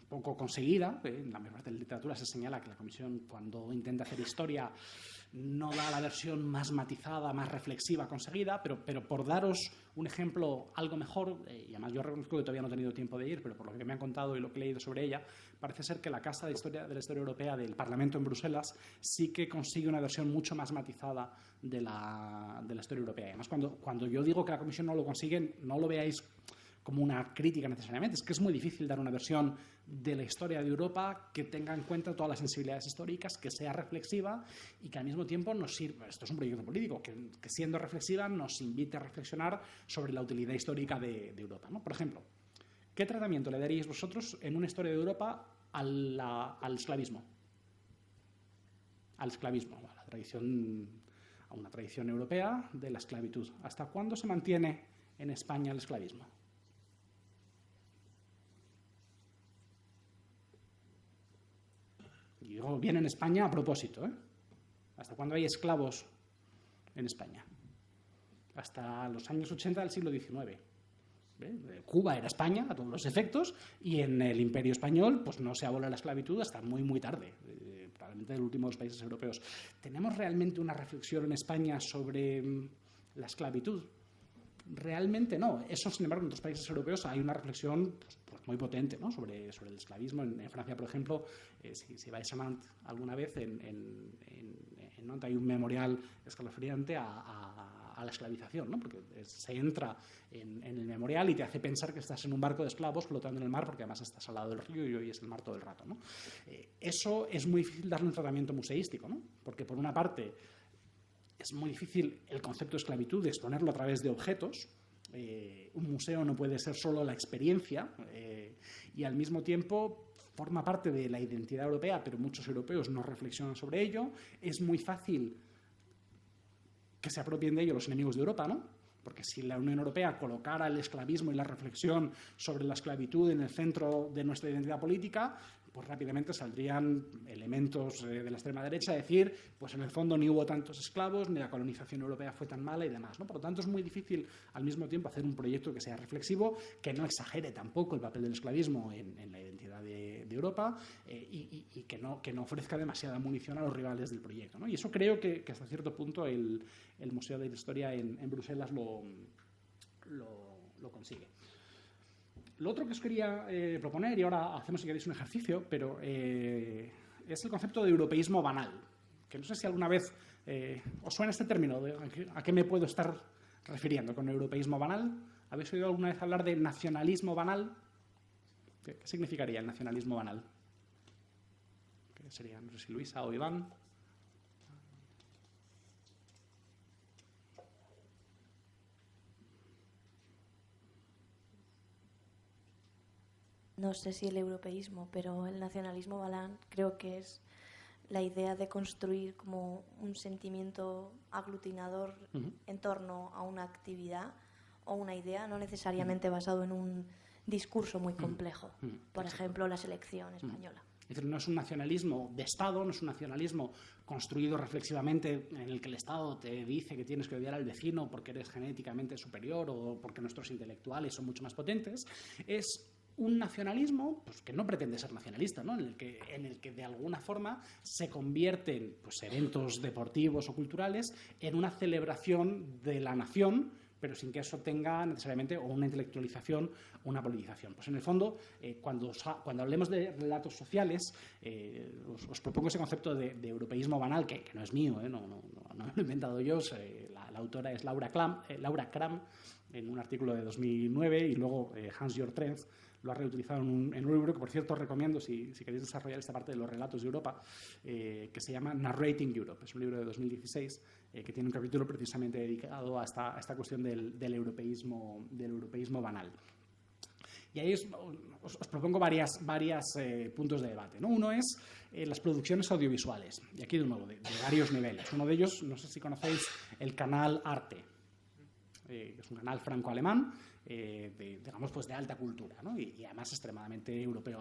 poco conseguida, en la mayor parte de la literatura se señala que la Comisión, cuando intenta hacer historia, no da la versión más matizada, más reflexiva conseguida, pero por daros un ejemplo algo mejor, y además yo reconozco que todavía no he tenido tiempo de ir, pero por lo que me han contado y lo que he leído sobre ella, parece ser que la Casa de la Historia Europea del Parlamento en Bruselas sí que consigue una versión mucho más matizada de la historia europea. Y además, cuando yo digo que la Comisión no lo consigue, no lo veáis como una crítica necesariamente, es que es muy difícil dar una versión de la historia de Europa que tenga en cuenta todas las sensibilidades históricas, que sea reflexiva y que al mismo tiempo nos sirva, esto es un proyecto político, que siendo reflexiva nos invite a reflexionar sobre la utilidad histórica de Europa, ¿no? Por ejemplo, ¿qué tratamiento le daríais vosotros en una historia de Europa al esclavismo? Al esclavismo, a una tradición europea de la esclavitud. ¿Hasta cuándo se mantiene en España el esclavismo? Y digo bien en España a propósito, ¿eh? ¿Hasta cuándo hay esclavos en España? Hasta los años 80 del siglo XIX. Cuba era España a todos los efectos y en el Imperio Español pues no se abole la esclavitud hasta muy muy tarde, probablemente el último de los países europeos. ¿Tenemos realmente una reflexión en España sobre la esclavitud? Realmente no. Eso, sin embargo, en otros países europeos hay una reflexión pues muy potente, ¿no? sobre el esclavismo. En Francia, por ejemplo, si vais a Nantes alguna vez, en Nantes hay un memorial escalofriante a la esclavización, ¿no? Porque se entra en el memorial y te hace pensar que estás en un barco de esclavos flotando en el mar, porque además estás al lado del río y hoy es el mar todo el rato, ¿no? Eso es muy difícil darle un tratamiento museístico, ¿no? Porque por una parte es muy difícil el concepto de esclavitud de exponerlo a través de objetos. Un museo no puede ser solo la experiencia y al mismo tiempo forma parte de la identidad europea, pero muchos europeos no reflexionan sobre ello. Es muy fácil que se apropien de ello los enemigos de Europa, ¿no? Porque si la Unión Europea colocara el esclavismo y la reflexión sobre la esclavitud en el centro de nuestra identidad política, pues rápidamente saldrían elementos de la extrema derecha a decir, pues en el fondo ni hubo tantos esclavos, ni la colonización europea fue tan mala y demás, ¿no? Por lo tanto, es muy difícil al mismo tiempo hacer un proyecto que sea reflexivo, que no exagere tampoco el papel del esclavismo en la identidad de Europa y que no ofrezca demasiada munición a los rivales del proyecto, ¿no? Y eso creo que hasta cierto punto el Museo de la Historia en Bruselas lo consigue. Lo otro que os quería proponer, y ahora hacemos si queréis un ejercicio, pero es el concepto de europeísmo banal, que no sé si alguna vez os suena este término, ¿a qué me puedo estar refiriendo con europeísmo banal? ¿Habéis oído alguna vez hablar de nacionalismo banal? ¿Qué significaría el nacionalismo banal? ¿Qué sería? No sé si Luisa o Iván. No sé si el europeísmo, pero el nacionalismo banal creo que es la idea de construir como un sentimiento aglutinador en torno a una actividad o una idea, no necesariamente basado en un discurso muy complejo. Por ejemplo, la selección española. Es decir, no es un nacionalismo de Estado, no es un nacionalismo construido reflexivamente en el que el Estado te dice que tienes que odiar al vecino porque eres genéticamente superior o porque nuestros intelectuales son mucho más potentes. Es un nacionalismo pues, que no pretende ser nacionalista, ¿no? en el que de alguna forma se convierten pues, eventos deportivos o culturales en una celebración de la nación, pero sin que eso tenga necesariamente o una intelectualización o una politización. Pues en el fondo, cuando hablemos de relatos sociales, os propongo ese concepto de europeísmo banal, que no es mío, no lo he inventado yo, la autora es Laura Cram, en un artículo de 2009, y luego Hans-Jörg Trenz lo ha reutilizado en un libro que, por cierto, os recomiendo si queréis desarrollar esta parte de los relatos de Europa, que se llama Narrating Europe. Es un libro de 2016 que tiene un capítulo precisamente dedicado a esta cuestión del europeísmo banal. Y ahí os propongo varios puntos de debate, ¿no? Uno es las producciones audiovisuales, y aquí de nuevo, de varios niveles. Uno de ellos, no sé si conocéis el canal Arte, que es un canal franco-alemán, digamos, pues de alta cultura, ¿no? y además extremadamente europeo.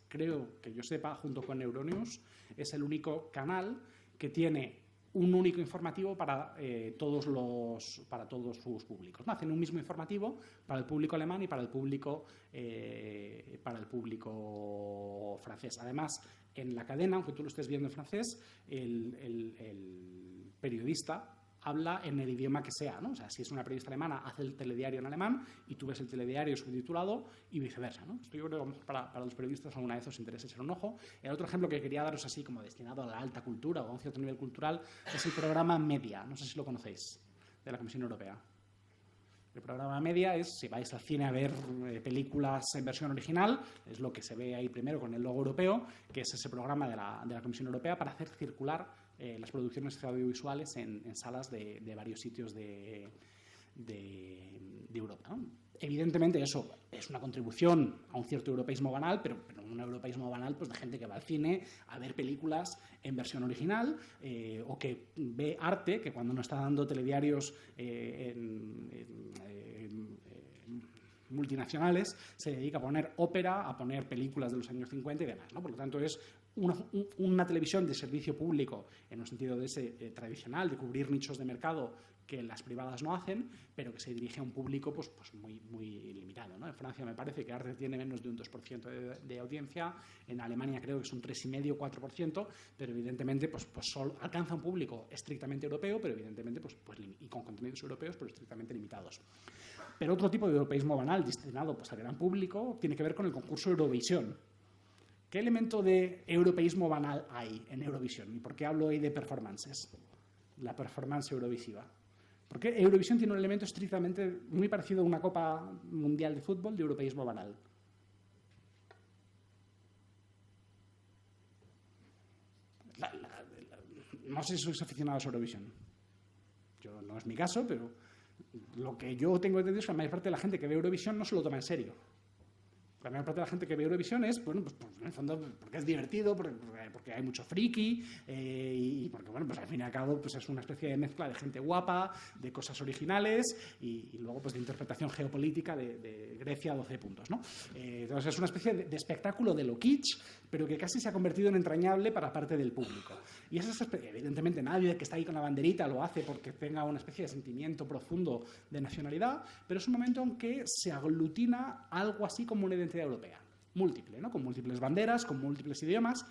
Creo que yo sepa, junto con Euronews, es el único canal que tiene un único informativo para todos sus públicos, ¿no? Hacen un mismo informativo para el público alemán y para el público francés. Además, en la cadena, aunque tú lo estés viendo en francés, el periodista habla en el idioma que sea, ¿no? O sea, si es una periodista alemana, hace el telediario en alemán y tú ves el telediario subtitulado y viceversa, ¿no? Esto yo creo que para los periodistas alguna vez os interesa echar un ojo. El otro ejemplo que quería daros así como destinado a la alta cultura o a un cierto nivel cultural es el programa Media. No sé si lo conocéis, de la Comisión Europea. El programa Media es, si vais al cine a ver películas en versión original, es lo que se ve ahí primero con el logo europeo, que es ese programa de la Comisión Europea para hacer circular las producciones audiovisuales en salas de varios sitios de Europa, ¿no? Evidentemente eso es una contribución a un cierto europeísmo banal, pero un europeísmo banal pues, de gente que va al cine a ver películas en versión original o que ve arte, que cuando no está dando telediarios multinacionales, se dedica a poner ópera, a poner películas de los años 50 y demás, ¿no? Por lo tanto, es una televisión de servicio público en un sentido de ese tradicional, de cubrir nichos de mercado que las privadas no hacen, pero que se dirige a un público pues muy limitado, ¿no? En Francia me parece que Arte tiene menos de un 2% de audiencia, en Alemania creo que es un 3,5-4%, pero evidentemente pues solo alcanza un público estrictamente europeo, pero evidentemente y con contenidos europeos, pero estrictamente limitados. Pero otro tipo de europeísmo banal destinado pues, al gran público tiene que ver con el concurso Eurovisión. ¿Qué elemento de europeísmo banal hay en Eurovisión? ¿Y por qué hablo hoy de performances? La performance eurovisiva. Porque Eurovisión tiene un elemento estrictamente muy parecido a una Copa Mundial de Fútbol de europeísmo banal. No sé si sois aficionados a Eurovisión. Yo no es mi caso, pero lo que yo tengo entendido es que la mayor parte de la gente que ve Eurovisión no se lo toma en serio. La mayor parte de la gente que ve Eurovisión es, bueno, pues en el fondo porque es divertido, porque hay mucho friki y porque, bueno, pues al fin y al cabo pues es una especie de mezcla de gente guapa, de cosas originales y luego pues de interpretación geopolítica de Grecia a 12 puntos, ¿no? Entonces es una especie de espectáculo de lo kitsch, pero que casi se ha convertido en entrañable para parte del público. Y evidentemente nadie que está ahí con la banderita lo hace porque tenga una especie de sentimiento profundo de nacionalidad, pero es un momento en que se aglutina algo así como una identidad europea, múltiple, ¿no? Con múltiples banderas, con múltiples idiomas,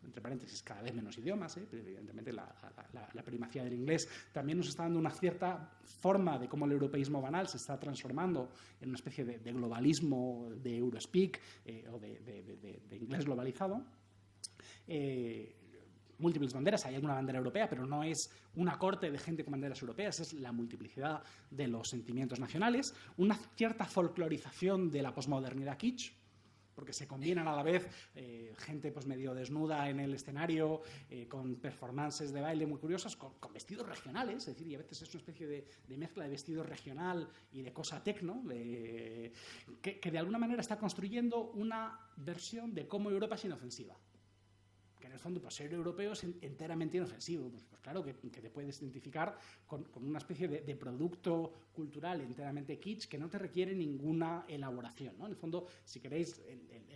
entre paréntesis, cada vez menos idiomas, pero evidentemente la primacía del inglés también nos está dando una cierta forma de cómo el europeísmo banal se está transformando en una especie de globalismo de Eurospeak o de inglés globalizado. Múltiples banderas, hay alguna bandera europea, pero no es una corte de gente con banderas europeas, es la multiplicidad de los sentimientos nacionales, una cierta folclorización de la posmodernidad kitsch, porque se combinan a la vez gente pues medio desnuda en el escenario, con performances de baile muy curiosas, con vestidos regionales, es decir, y a veces es una especie de mezcla de vestido regional y de cosa tecno, que de alguna manera está construyendo una versión de cómo Europa es inofensiva. Que en el fondo, pues, ser europeo es enteramente inofensivo. Pues claro que te puedes identificar con una especie de producto cultural enteramente kitsch que no te requiere ninguna elaboración, ¿no? En el fondo, si queréis,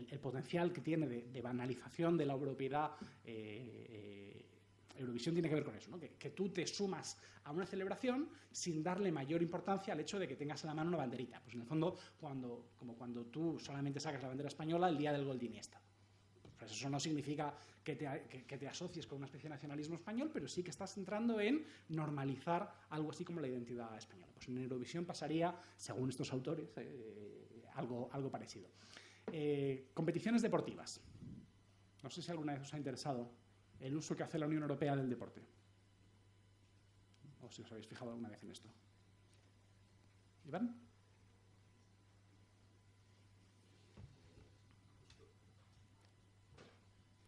el potencial que tiene de banalización de la europeidad Eurovisión tiene que ver con eso, ¿no? Que tú te sumas a una celebración sin darle mayor importancia al hecho de que tengas en la mano una banderita. Pues en el fondo, como cuando tú solamente sacas la bandera española el día del gol de Iniesta. Pues eso no significa que te asocies con una especie de nacionalismo español, pero sí que estás entrando en normalizar algo así como la identidad española. Pues en Eurovisión pasaría, según estos autores, algo parecido. Competiciones deportivas. No sé si alguna vez os ha interesado el uso que hace la Unión Europea del deporte. O si os habéis fijado alguna vez en esto. ¿Iván?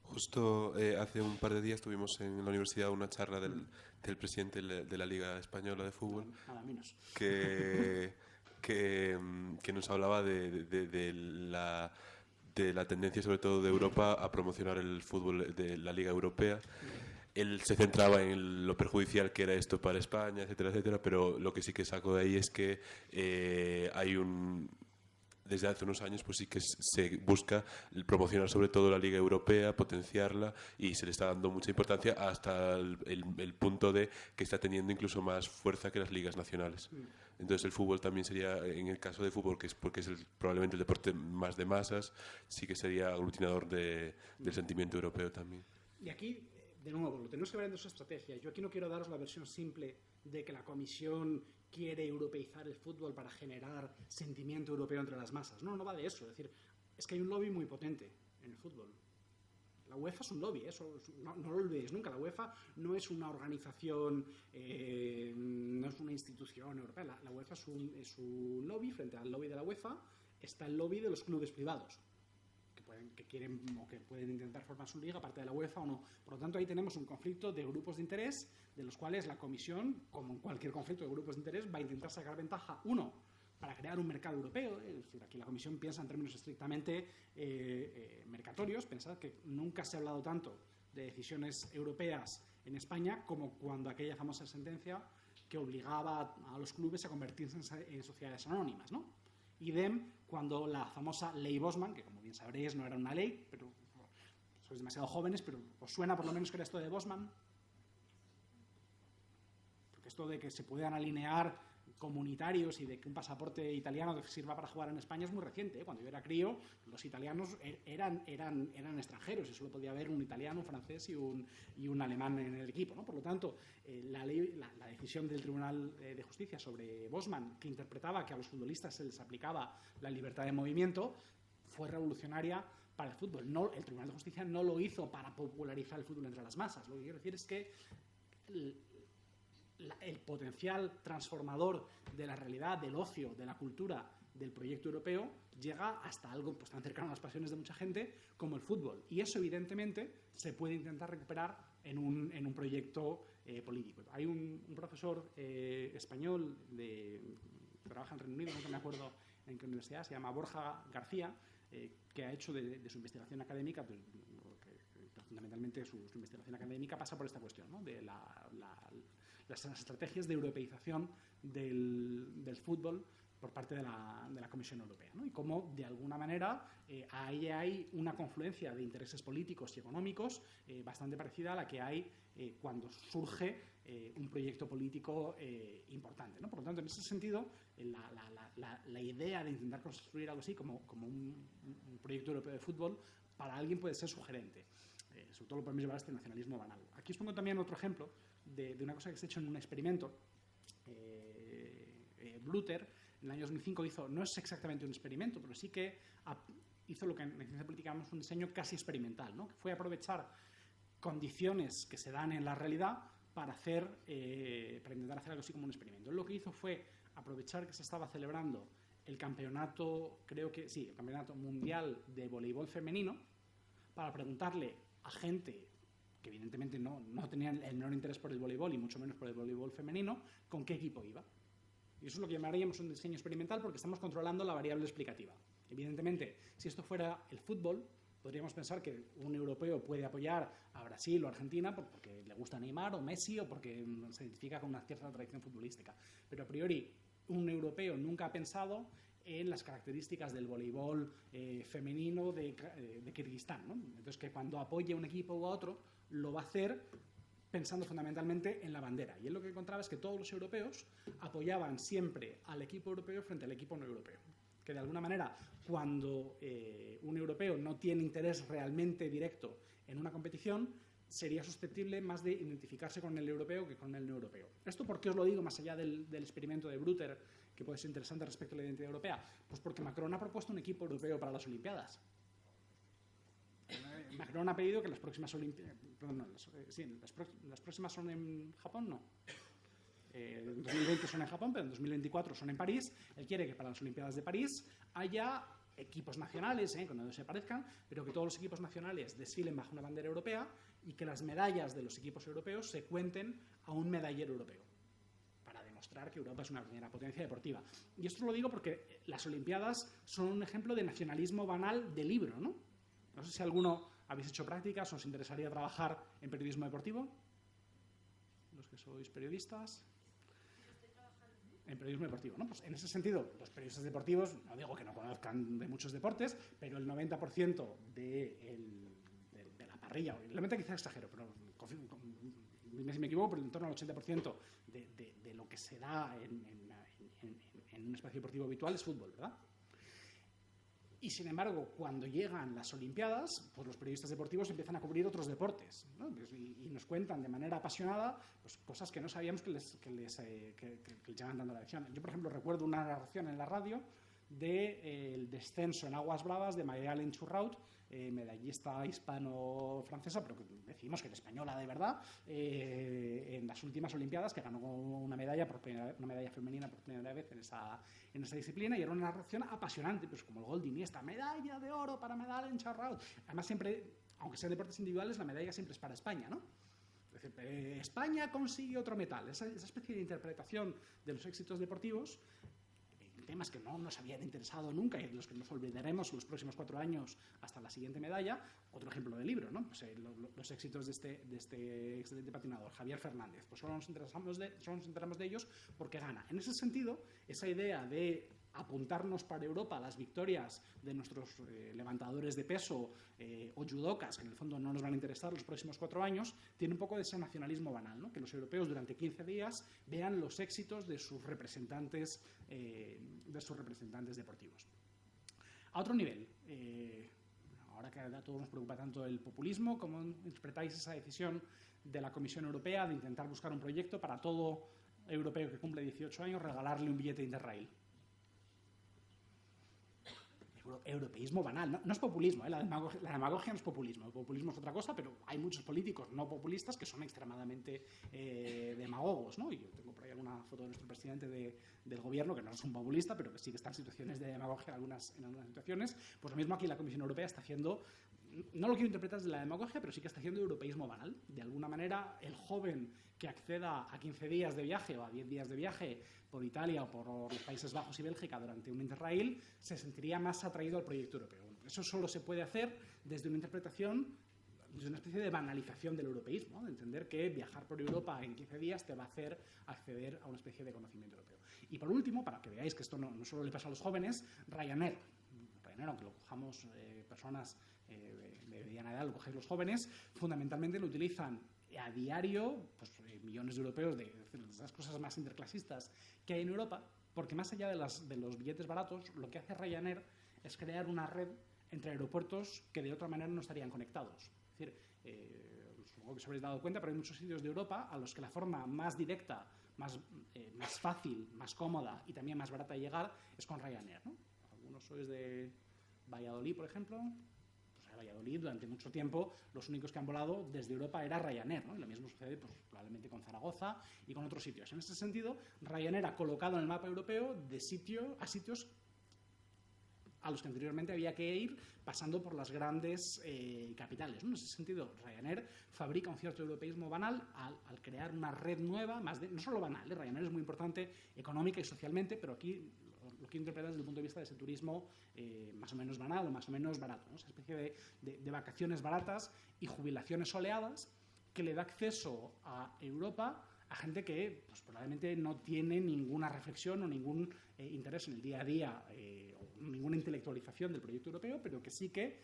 Justo hace un par de días tuvimos en la universidad una charla del presidente de la Liga Española de Fútbol, Nada menos. que nos hablaba de la tendencia, sobre todo de Europa, a promocionar el fútbol de la Liga Europea. Él se centraba en lo perjudicial que era esto para España, etcétera, etcétera, pero lo que sí que saco de ahí es que desde hace unos años pues sí que se busca promocionar sobre todo la Liga Europea, potenciarla, y se le está dando mucha importancia hasta el punto de que está teniendo incluso más fuerza que las ligas nacionales. Entonces el fútbol también sería, en el caso de fútbol, que es porque es probablemente el deporte más de masas, sí que sería aglutinador del sentimiento europeo también. Y aquí, de nuevo, lo tenemos que ver en dos estrategias. Yo aquí no quiero daros la versión simple de que la Comisión quiere europeizar el fútbol para generar sentimiento europeo entre las masas. No va de eso. Es decir, es que hay un lobby muy potente en el fútbol. La UEFA es un lobby, eso no lo olvidéis nunca. La UEFA no es una organización, no es una institución europea. La UEFA es un lobby. Frente al lobby de la UEFA está el lobby de los clubes privados, que quieren o que pueden intentar formar su liga, aparte de la UEFA o no. Por lo tanto, ahí tenemos un conflicto de grupos de interés, de los cuales la Comisión, como en cualquier conflicto de grupos de interés, va a intentar sacar ventaja, uno, para crear un mercado europeo. Es decir, aquí la Comisión piensa en términos estrictamente mercatorios. Pensad que nunca se ha hablado tanto de decisiones europeas en España como cuando aquella famosa sentencia que obligaba a los clubes a convertirse en sociedades anónimas, ¿no? Idem cuando la famosa ley Bosman, que como bien sabréis no era una ley, pero sois demasiado jóvenes, pero ¿os suena por lo menos que era esto de Bosman? Porque esto de que se puedan alinear comunitarios y de que un pasaporte italiano que sirva para jugar en España es muy reciente, ¿eh? Cuando yo era crío, los italianos eran extranjeros y solo podía haber un italiano, un francés y un alemán en el equipo, ¿no? Por lo tanto, la decisión del Tribunal de Justicia sobre Bosman, que interpretaba que a los futbolistas se les aplicaba la libertad de movimiento, fue revolucionaria para el fútbol. No, el Tribunal de Justicia no lo hizo para popularizar el fútbol entre las masas. Lo que quiero decir es que el potencial transformador de la realidad, del ocio, de la cultura, del proyecto europeo, llega hasta algo pues tan cercano a las pasiones de mucha gente como el fútbol. Y eso, evidentemente, se puede intentar recuperar en un proyecto político. Hay un profesor español que trabaja en Reino Unido, no me acuerdo en qué universidad, se llama Borja García, que ha hecho de su investigación académica, pues, fundamentalmente su investigación académica pasa por esta cuestión, ¿no? De las estrategias de europeización del fútbol por parte de la Comisión Europea, ¿no? Y cómo, de alguna manera, ahí hay una confluencia de intereses políticos y económicos bastante parecida a la que hay cuando surge un proyecto político importante, ¿no? Por lo tanto, en ese sentido, la idea de intentar construir algo así como un proyecto europeo de fútbol para alguien puede ser sugerente. Sobre todo lo podemos llevar a este nacionalismo banal. Aquí os pongo también otro ejemplo de una cosa que se ha hecho en un experimento. Bluter, en el año 2005, no es exactamente un experimento, pero sí que hizo lo que en ciencia política llamamos un diseño casi experimental, ¿no? Que fue aprovechar condiciones que se dan en la realidad para intentar hacer algo así como un experimento. Lo que hizo fue aprovechar que se estaba celebrando el campeonato, el campeonato mundial de voleibol femenino, para preguntarle a gente que evidentemente no tenían el menor interés por el voleibol y mucho menos por el voleibol femenino, con qué equipo iba. Y eso es lo que llamaríamos un diseño experimental, porque estamos controlando la variable explicativa. Evidentemente, si esto fuera el fútbol, podríamos pensar que un europeo puede apoyar a Brasil o Argentina porque le gusta Neymar o Messi o porque se identifica con una cierta tradición futbolística. Pero a priori, un europeo nunca ha pensado en las características del voleibol femenino de Kirguistán, ¿no? Entonces, que cuando apoye a un equipo u otro, lo va a hacer pensando fundamentalmente en la bandera. Y él lo que encontraba es que todos los europeos apoyaban siempre al equipo europeo frente al equipo no europeo. Que de alguna manera, cuando un europeo no tiene interés realmente directo en una competición, sería susceptible más de identificarse con el europeo que con el no europeo. ¿Esto por qué os lo digo más allá del experimento de Brüter, que puede ser interesante respecto a la identidad europea? Pues porque Macron ha propuesto un equipo europeo para las Olimpiadas. Macron ha pedido que las próximas Olimpiadas... Perdón, no, las próximas son en Japón, no. En 2020 son en Japón, pero en 2024 son en París. Él quiere que para las Olimpiadas de París haya equipos nacionales, cuando no se parezcan, pero que todos los equipos nacionales desfilen bajo una bandera europea y que las medallas de los equipos europeos se cuenten a un medallero europeo, para demostrar que Europa es una primera potencia deportiva. Y esto lo digo porque las Olimpiadas son un ejemplo de nacionalismo banal de libro, ¿no? No sé si alguno habéis hecho prácticas o os interesaría trabajar en periodismo deportivo. Los que sois periodistas. En periodismo deportivo, ¿no? Pues en ese sentido, los periodistas deportivos, no digo que no conozcan de muchos deportes, pero el 90% de la parrilla, realmente quizás exagero, pero dime si me equivoco, pero en torno al 80% de lo que se da en un espacio deportivo habitual es fútbol, ¿verdad? Y sin embargo, cuando llegan las Olimpiadas, pues los periodistas deportivos empiezan a cubrir otros deportes, ¿no? Y nos cuentan de manera apasionada pues, cosas que no sabíamos que les llaman dando la atención. Yo, por ejemplo, recuerdo una narración en la radio del descenso en aguas bravas de Mayalen Churraut, medallista hispano-francesa, pero que decimos que es española de verdad, en las últimas Olimpiadas, que ganó una medalla femenina por primera vez en esa disciplina, y era una narración apasionante, pues como el gol de Iniesta, medalla de oro para Mayalen Churraut. Además, siempre, aunque sean deportes individuales, la medalla siempre es para España, ¿no? Es decir, España consigue otro metal. Esa especie de interpretación de los éxitos deportivos, temas que no nos habían interesado nunca y de los que nos olvidaremos los próximos 4 años hasta la siguiente medalla. Otro ejemplo de libro, ¿no? Pues, los éxitos de este excelente patinador, Javier Fernández. Pues solo nos enteramos de ellos porque gana. En ese sentido, esa idea de apuntarnos para Europa a las victorias de nuestros levantadores de peso o judocas, que en el fondo no nos van a interesar los próximos 4 años, tiene un poco de ese nacionalismo banal, ¿no? Que los europeos durante 15 días vean los éxitos de sus representantes deportivos. A otro nivel, ahora que a todos nos preocupa tanto el populismo, ¿cómo interpretáis esa decisión de la Comisión Europea de intentar buscar un proyecto para todo europeo que cumple 18 años, regalarle un billete de Interrail? Europeísmo banal, no es populismo, la demagogia no es populismo, el populismo es otra cosa, pero hay muchos políticos no populistas que son extremadamente demagogos, ¿no? Y yo tengo por ahí alguna foto de nuestro presidente del gobierno, que no es un populista, pero que sí que está en situaciones de demagogia en algunas situaciones. Pues lo mismo aquí la Comisión Europea está haciendo, no lo quiero interpretar desde la demagogia, pero sí que está haciendo europeísmo banal. De alguna manera, el joven que acceda a 15 días de viaje o a 10 días de viaje por Italia o por los Países Bajos y Bélgica durante un Interrail se sentiría más atraído al proyecto europeo. Eso solo se puede hacer desde una interpretación, desde una especie de banalización del europeísmo, de entender que viajar por Europa en 15 días te va a hacer acceder a una especie de conocimiento europeo. Y por último, para que veáis que esto no solo le pasa a los jóvenes, Ryanair, aunque lo cojamos personas de mediana edad, lo cogéis los jóvenes, fundamentalmente lo utilizan a diario, pues, millones de europeos de las cosas más interclasistas que hay en Europa, porque más allá de los billetes baratos, lo que hace Ryanair es crear una red entre aeropuertos que de otra manera no estarían conectados. Es decir, supongo que os habréis dado cuenta, pero hay muchos sitios de Europa a los que la forma más directa, más fácil, más cómoda y también más barata de llegar es con Ryanair, ¿no? Algunos sois de Valladolid, por ejemplo. Pues a Valladolid, durante mucho tiempo, los únicos que han volado desde Europa era Ryanair, ¿no? Y lo mismo sucede, pues, probablemente con Zaragoza y con otros sitios. En ese sentido, Ryanair ha colocado en el mapa europeo a sitios a los que anteriormente había que ir pasando por las grandes capitales, ¿no? En ese sentido, Ryanair fabrica un cierto europeísmo banal al crear una red nueva, no solo banal, Ryanair es muy importante económica y socialmente, pero aquí lo que interpretas desde el punto de vista de ese turismo más o menos banal o más o menos barato, ¿no? Esa especie de vacaciones baratas y jubilaciones soleadas que le da acceso a Europa a gente que, pues, probablemente no tiene ninguna reflexión o ningún interés en el día a día o ninguna intelectualización del proyecto europeo, pero que sí que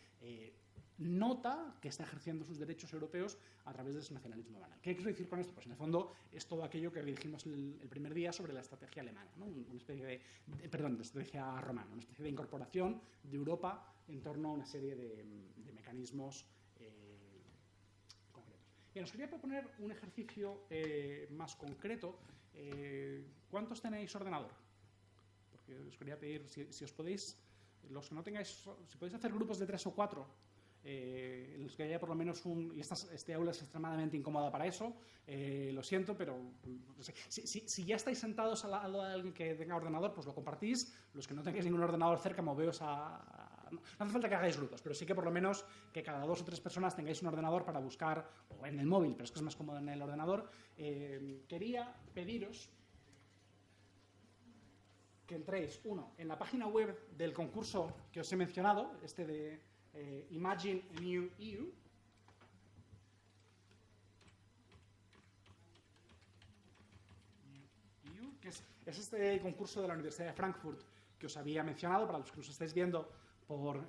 nota que está ejerciendo sus derechos europeos a través de ese nacionalismo banal. ¿Qué quiero decir con esto? Pues en el fondo es todo aquello que dijimos el primer día sobre la estrategia alemana, ¿no? Una especie de estrategia romana, una especie de incorporación de Europa en torno a una serie de mecanismos concretos. Bien, os quería proponer un ejercicio más concreto. ¿Cuántos tenéis ordenador? Porque os quería pedir, si os podéis, los que no tengáis, si podéis hacer grupos de 3 o 4, en los que haya por lo menos y este aula es extremadamente incómoda para eso, lo siento, pero no sé, si ya estáis sentados al lado de alguien que tenga ordenador, pues lo compartís. Los que no tengáis ningún ordenador cerca, moveos no hace falta que hagáis grupos, pero sí que por lo menos que cada 2 o 3 personas tengáis un ordenador para buscar, o en el móvil, pero es que es más cómodo en el ordenador. Quería pediros que entréis, en la página web del concurso que os he mencionado, de Imagine a New EU. Que es este concurso de la Universidad de Frankfurt que os había mencionado. Para los que nos estáis viendo por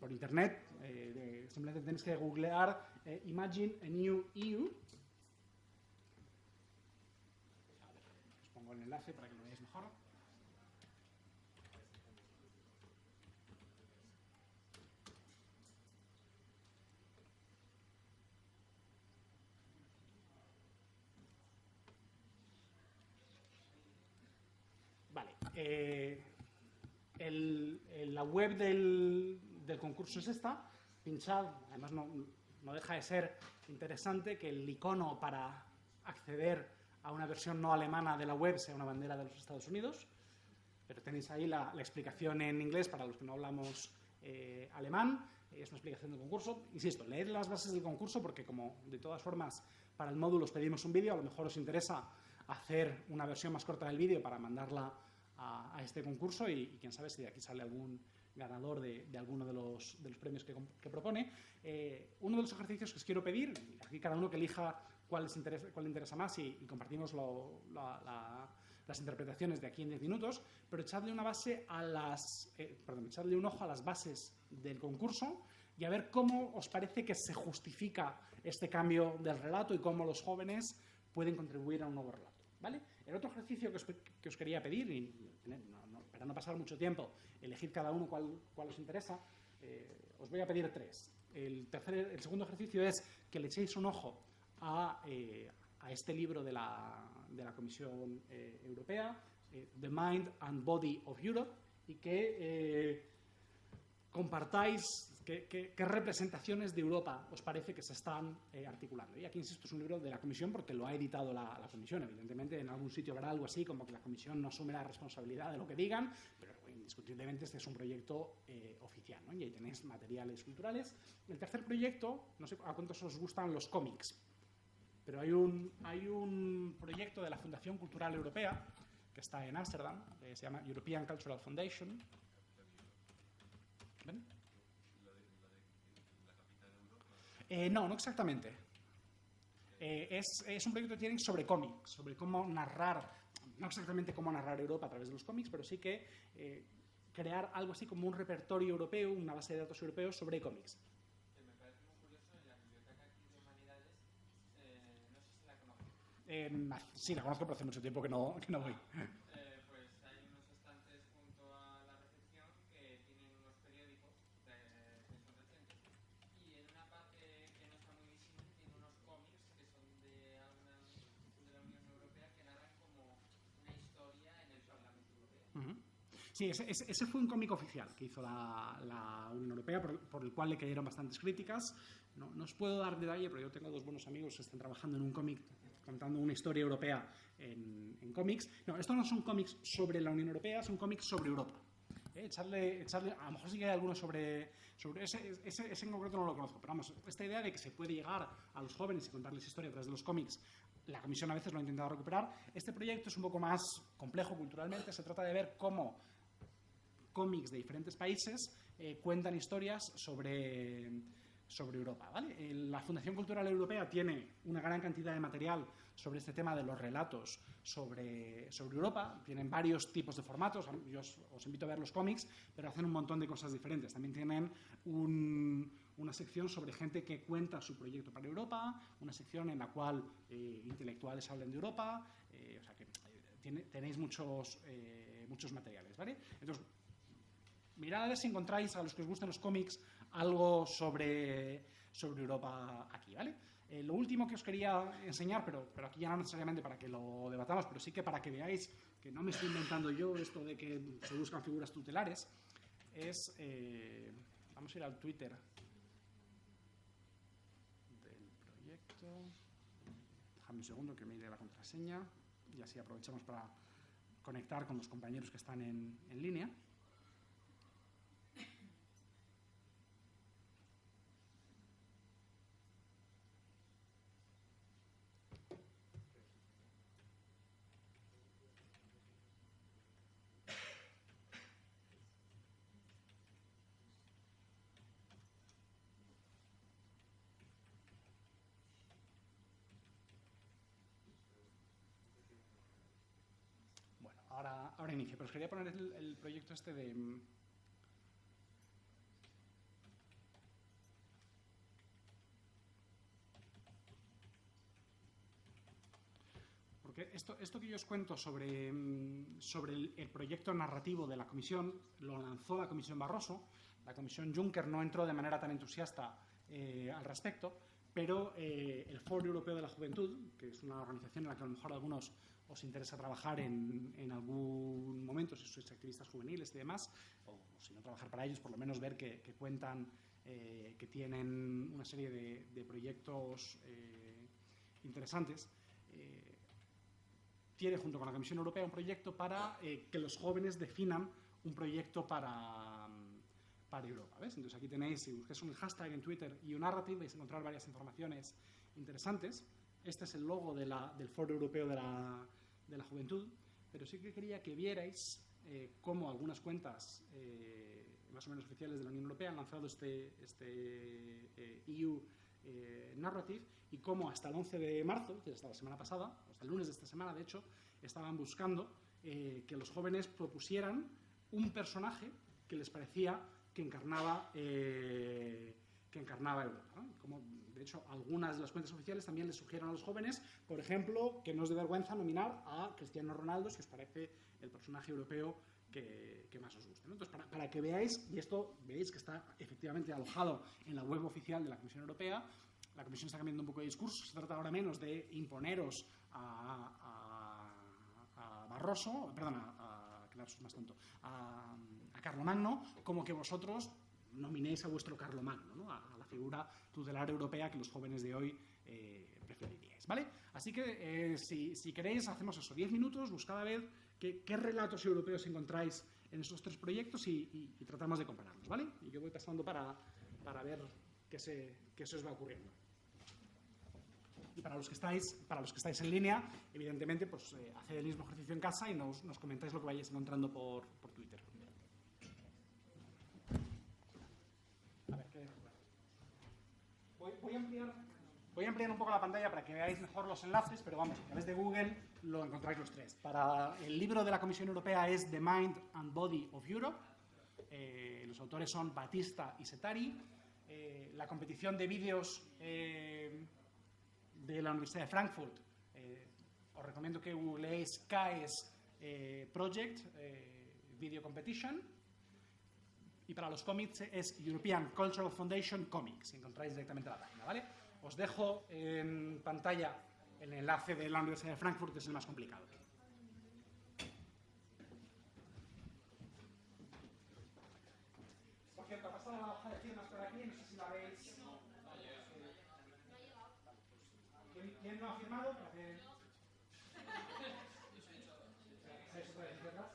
internet, simplemente tenéis que googlear Imagine a New EU. Os pongo el enlace para que lo veáis mejor. Vale. La web del concurso es esta. Pinchad. Además, no deja de ser interesante que el icono para acceder a una versión no alemana de la web sea una bandera de los Estados Unidos. Pero tenéis ahí la explicación en inglés para los que no hablamos alemán. Es una explicación del concurso. Insisto, leed las bases del concurso porque, como de todas formas para el módulo os pedimos un vídeo, a lo mejor os interesa hacer una versión más corta del vídeo para mandarla a este concurso y quién sabe si de aquí sale algún ganador de alguno de los premios que propone. Uno de los ejercicios que os quiero pedir, aquí cada uno que elija cuál le interesa más y compartimos las interpretaciones de aquí en 10 minutos, pero echadle un ojo a las bases del concurso y a ver cómo os parece que se justifica este cambio del relato y cómo los jóvenes pueden contribuir a un nuevo relato. ¿Vale? El otro ejercicio que os quería pedir, y para no pasar mucho tiempo, elegid cada uno cuál os interesa, os voy a pedir 3. El segundo ejercicio es que le echéis un ojo a este libro de la Comisión Europea, The Mind and Body of Europe, y que compartáis qué representaciones de Europa os parece que se están articulando. Y aquí, insisto, es un libro de la Comisión porque lo ha editado la Comisión. Evidentemente, en algún sitio habrá algo así como que la Comisión no asume la responsabilidad de lo que digan, pero indiscutiblemente este es un proyecto oficial, ¿no? Y ahí tenéis materiales culturales. El tercer proyecto, no sé a cuántos os gustan los cómics, pero hay un proyecto de la Fundación Cultural Europea que está en Ámsterdam, se llama European Cultural Foundation. ¿Ven? No exactamente. Es un proyecto que tienen sobre cómics, sobre cómo narrar, no exactamente cómo narrar Europa a través de los cómics, pero sí que crear algo así como un repertorio europeo, una base de datos europeos sobre cómics. Me parece muy curioso, en la biblioteca aquí de Humanidades, no sé si la conoces. Sí, la conozco, pero hace mucho tiempo que no voy. Pues hay unos estantes junto a la recepción que tienen unos periódicos que son recientes. Y en una parte que no está muy visible tiene unos cómics que son de alguna institución de la Unión Europea que narran como una historia en el Parlamento Europeo. Sí, ese fue un cómic oficial que hizo la Unión Europea, por el cual le cayeron bastantes críticas. No os puedo dar detalle, pero yo tengo 2 buenos amigos que están trabajando en un cómic contando una historia europea en cómics. No, estos no son cómics sobre la Unión Europea, son cómics sobre Europa. Echarle, a lo mejor sí que hay algunos sobre ese en concreto no lo conozco, pero vamos, esta idea de que se puede llegar a los jóvenes y contarles historia a través de los cómics, la Comisión a veces lo ha intentado recuperar. Este proyecto es un poco más complejo culturalmente, se trata de ver cómo cómics de diferentes países cuentan historias sobre sobre Europa, ¿vale? La Fundación Cultural Europea tiene una gran cantidad de material sobre este tema de los relatos sobre Europa. Tienen varios tipos de formatos. Yo os invito a ver los cómics, pero hacen un montón de cosas diferentes. También tienen una sección sobre gente que cuenta su proyecto para Europa, una sección en la cual intelectuales hablan de Europa, o sea que tenéis muchos materiales, ¿vale? Entonces, mirad a ver si encontráis, a los que os gusten los cómics, algo sobre Europa aquí, ¿vale? Lo último que os quería enseñar, pero aquí ya no necesariamente para que lo debatamos, pero sí que para que veáis que no me estoy inventando yo esto de que se buscan figuras tutelares, es... vamos a ir al Twitter del proyecto. Déjame un segundo que mire la contraseña y así aprovechamos para conectar con los compañeros que están en línea. Ahora inicio, pero os quería poner el proyecto este de... Porque esto que yo os cuento sobre el proyecto narrativo de la Comisión, lo lanzó la Comisión Barroso. La Comisión Juncker no entró de manera tan entusiasta al respecto, pero el Foro Europeo de la Juventud, que es una organización en la que a lo mejor a algunos os interesa trabajar en algún momento, si sois activistas juveniles y demás, o si no trabajar para ellos, por lo menos ver que cuentan, que tienen una serie de proyectos interesantes, tiene junto con la Comisión Europea un proyecto para que los jóvenes definan un proyecto para Europa, ¿ves? Entonces aquí tenéis, si busquéis un hashtag en Twitter y un narrative, vais a encontrar varias informaciones interesantes. Este es el logo del Foro Europeo de la Juventud, pero sí que quería que vierais cómo algunas cuentas más o menos oficiales de la Unión Europea han lanzado este EU Narrative, y cómo hasta el 11 de marzo, que es hasta la semana pasada, hasta el lunes de esta semana, de hecho, estaban buscando que los jóvenes propusieran un personaje que les parecía que encarnaba Europa, ¿no? Como, de hecho, algunas de las cuentas oficiales también les sugieren a los jóvenes, por ejemplo, que no os dé vergüenza nominar a Cristiano Ronaldo si os parece el personaje europeo que más os guste, ¿no? Entonces, para que veáis, y esto veis que está efectivamente alojado en la web oficial de la Comisión Europea, la Comisión está cambiando un poco de discurso. Se trata ahora menos de imponeros a Barroso, perdón, a Carlomagno, como que vosotros nominéis a vuestro Carlomagno, ¿no? A la figura tutelar europea que los jóvenes de hoy preferiríais, ¿vale? Así que si queréis, hacemos eso, 10 minutos, buscad a ver qué relatos europeos encontráis en estos tres proyectos y tratamos de compararlos, ¿vale? Y yo voy pasando para ver qué se os va ocurriendo. Y para los que estáis en línea, evidentemente, pues haced el mismo ejercicio en casa y nos comentáis lo que vayáis encontrando por Twitter. A ver, voy a ampliar un poco la pantalla para que veáis mejor los enlaces, pero vamos, a través de Google lo encontráis los tres. Para el libro de la Comisión Europea es The Mind and Body of Europe. Los autores son Batista y Setari. La competición de vídeos de la Universidad de Frankfurt, os recomiendo que googleéis CAES Project Video Competition, y para los cómics es European Cultural Foundation Comics, si encontráis directamente la página, ¿vale? Os dejo en pantalla el enlace de la Universidad de Frankfurt, que es el más complicado. Por cierto, ha pasado la hoja de firmas por aquí, no sé si la veis. ¿Quién no ha firmado? ¿Se ha hecho otra vez hacia atrás?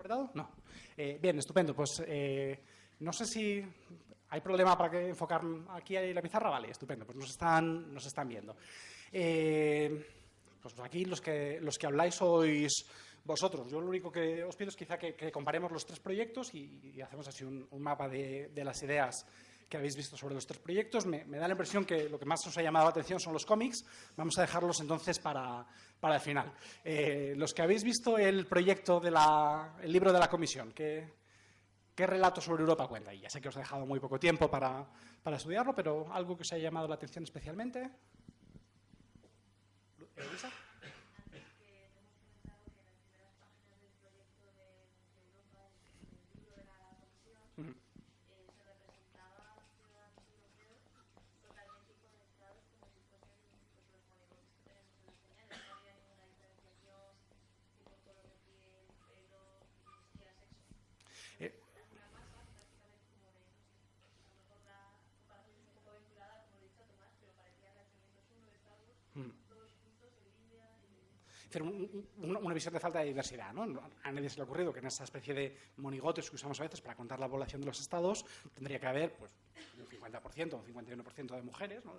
apretado? No. Bien, estupendo. Pues no sé si hay problema para que enfocar aquí la pizarra. Vale, estupendo. Pues nos están viendo. Pues aquí los que habláis sois vosotros. Yo lo único que os pido es quizá que comparemos los tres proyectos y hacemos así un mapa de las ideas que habéis visto sobre los tres proyectos. Me da la impresión que lo que más os ha llamado la atención son los cómics. Vamos a dejarlos entonces para el final. Los que habéis visto el proyecto el libro de la comisión, ¿qué relato sobre Europa cuenta? Y ya sé que os he dejado muy poco tiempo para estudiarlo, pero algo que os haya llamado la atención especialmente. ¿Elisa? Una visión de falta de diversidad, ¿no? A nadie se le ha ocurrido que en esa especie de monigotes que usamos a veces para contar la población de los estados tendría que haber pues, un 50%, un 51% de mujeres, ¿no?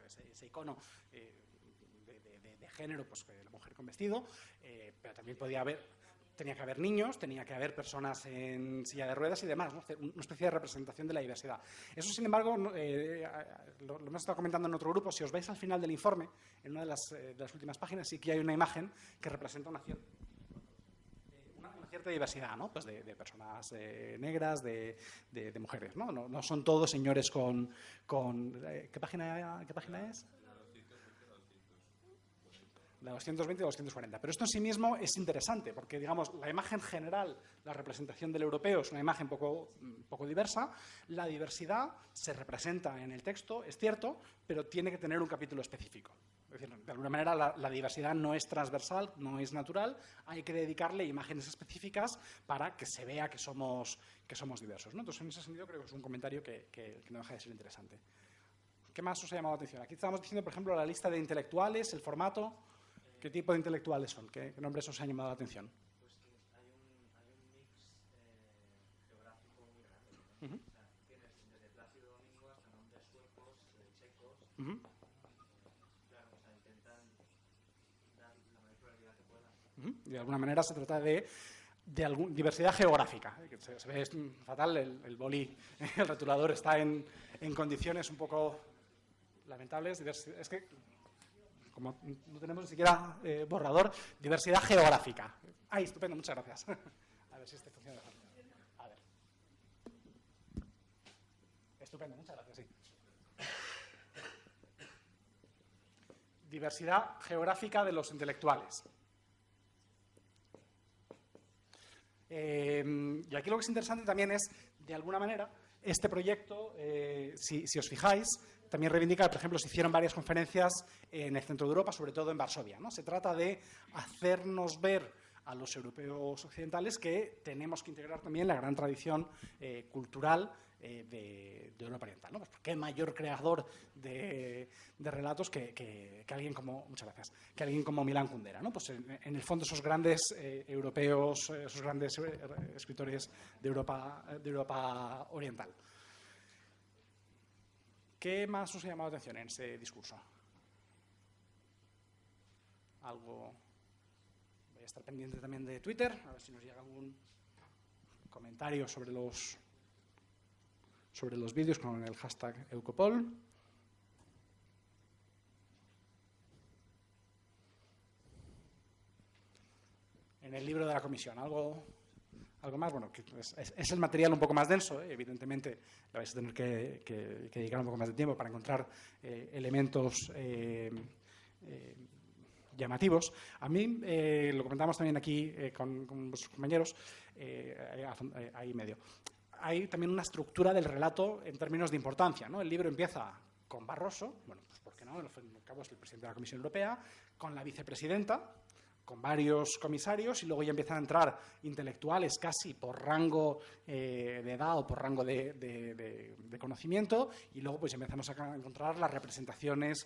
Ese icono de género, pues la mujer con vestido, pero también tenía que haber niños, tenía que haber personas en silla de ruedas y demás, ¿no? Una especie de representación de la diversidad. Eso, sin embargo, lo hemos estado comentando en otro grupo. Si os vais al final del informe, en una de las últimas páginas, sí que hay una imagen que representa una cierta diversidad, ¿no? Pues de personas negras, de mujeres, ¿no? No son todos señores con ¿qué página es? La 220 y la 240. Pero esto en sí mismo es interesante porque, digamos, la imagen general, la representación del europeo es una imagen poco diversa. La diversidad se representa en el texto, es cierto, pero tiene que tener un capítulo específico. Es decir, de alguna manera la diversidad no es transversal, no es natural, hay que dedicarle imágenes específicas para que se vea que somos diversos, ¿no? Entonces, en ese sentido, creo que es un comentario que no deja de ser interesante. ¿Qué más os ha llamado la atención? Aquí estábamos diciendo, por ejemplo, la lista de intelectuales, el formato. ¿Qué tipo de intelectuales son? ¿Qué nombres os han llamado la atención? Pues que hay un mix geográfico muy grande, ¿no? Uh-huh. O sea, tienes desde Plácido Domingo hasta nombres suecos, checos. Uh-huh. Claro, o sea, intentan dar la mayor pluralidad que puedan. Uh-huh. De alguna manera se trata de diversidad geográfica. Que se ve fatal, el boli, el rotulador está en condiciones un poco lamentables. Es que como no tenemos ni siquiera borrador, diversidad geográfica. ¡Ay, estupendo! Muchas gracias. A ver si este funciona mejor. A ver. Estupendo, muchas gracias, sí. Diversidad geográfica de los intelectuales. Y aquí lo que es interesante también es, de alguna manera, este proyecto, si os fijáis, también reivindica, por ejemplo, se hicieron varias conferencias en el centro de Europa, sobre todo en Varsovia, ¿no? Se trata de hacernos ver a los europeos occidentales que tenemos que integrar también la gran tradición cultural de Europa Oriental, ¿no? Pues qué mayor creador de relatos que alguien como, muchas gracias, que alguien como Milan Kundera, ¿no? Pues en el fondo esos grandes europeos, esos grandes escritores de Europa Oriental. ¿Qué más os ha llamado la atención en ese discurso? Algo. Voy a estar pendiente también de Twitter, a ver si nos llega algún comentario sobre los vídeos con el hashtag Eucopol. En el libro de la comisión, algo más, bueno, que es el material un poco más denso, evidentemente le vais a tener que dedicar un poco más de tiempo para encontrar elementos llamativos. A mí, lo comentamos también aquí con vuestros compañeros, ahí medio. Hay también una estructura del relato en términos de importancia, ¿no? El libro empieza con Barroso, bueno, pues ¿por qué no? Al fin y al cabo es el presidente de la Comisión Europea, con la vicepresidenta, con varios comisarios, y luego ya empiezan a entrar intelectuales casi por rango de edad o por rango de conocimiento, y luego pues empezamos a encontrar las representaciones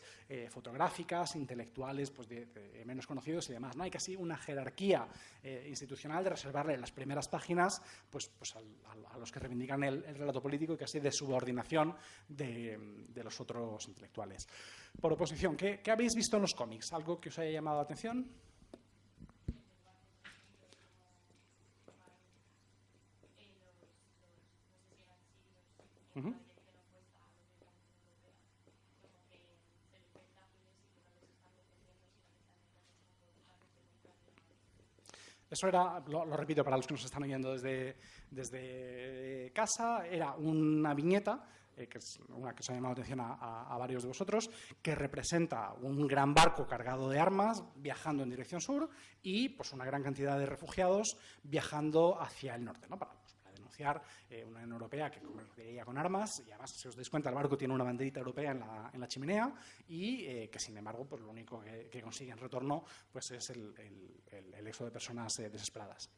fotográficas, intelectuales pues de menos conocidos y demás, ¿no? Hay casi una jerarquía institucional de reservarle las primeras páginas pues a los que reivindican el relato político, y casi de subordinación de los otros intelectuales. Por oposición, ¿qué habéis visto en los cómics? ¿Algo que os haya llamado la atención? Uh-huh. Eso era, lo repito para los que nos están oyendo desde casa, era una viñeta, que es una que os ha llamado la atención a varios de vosotros, que representa un gran barco cargado de armas viajando en dirección sur y pues una gran cantidad de refugiados viajando hacia el norte, ¿no? Para denunciar una Unión Europea que comerciaría con armas, y además, si os dais cuenta, el barco tiene una banderita europea en la chimenea, y que sin embargo pues lo único que consigue en retorno pues es el éxodo de personas desesperadas.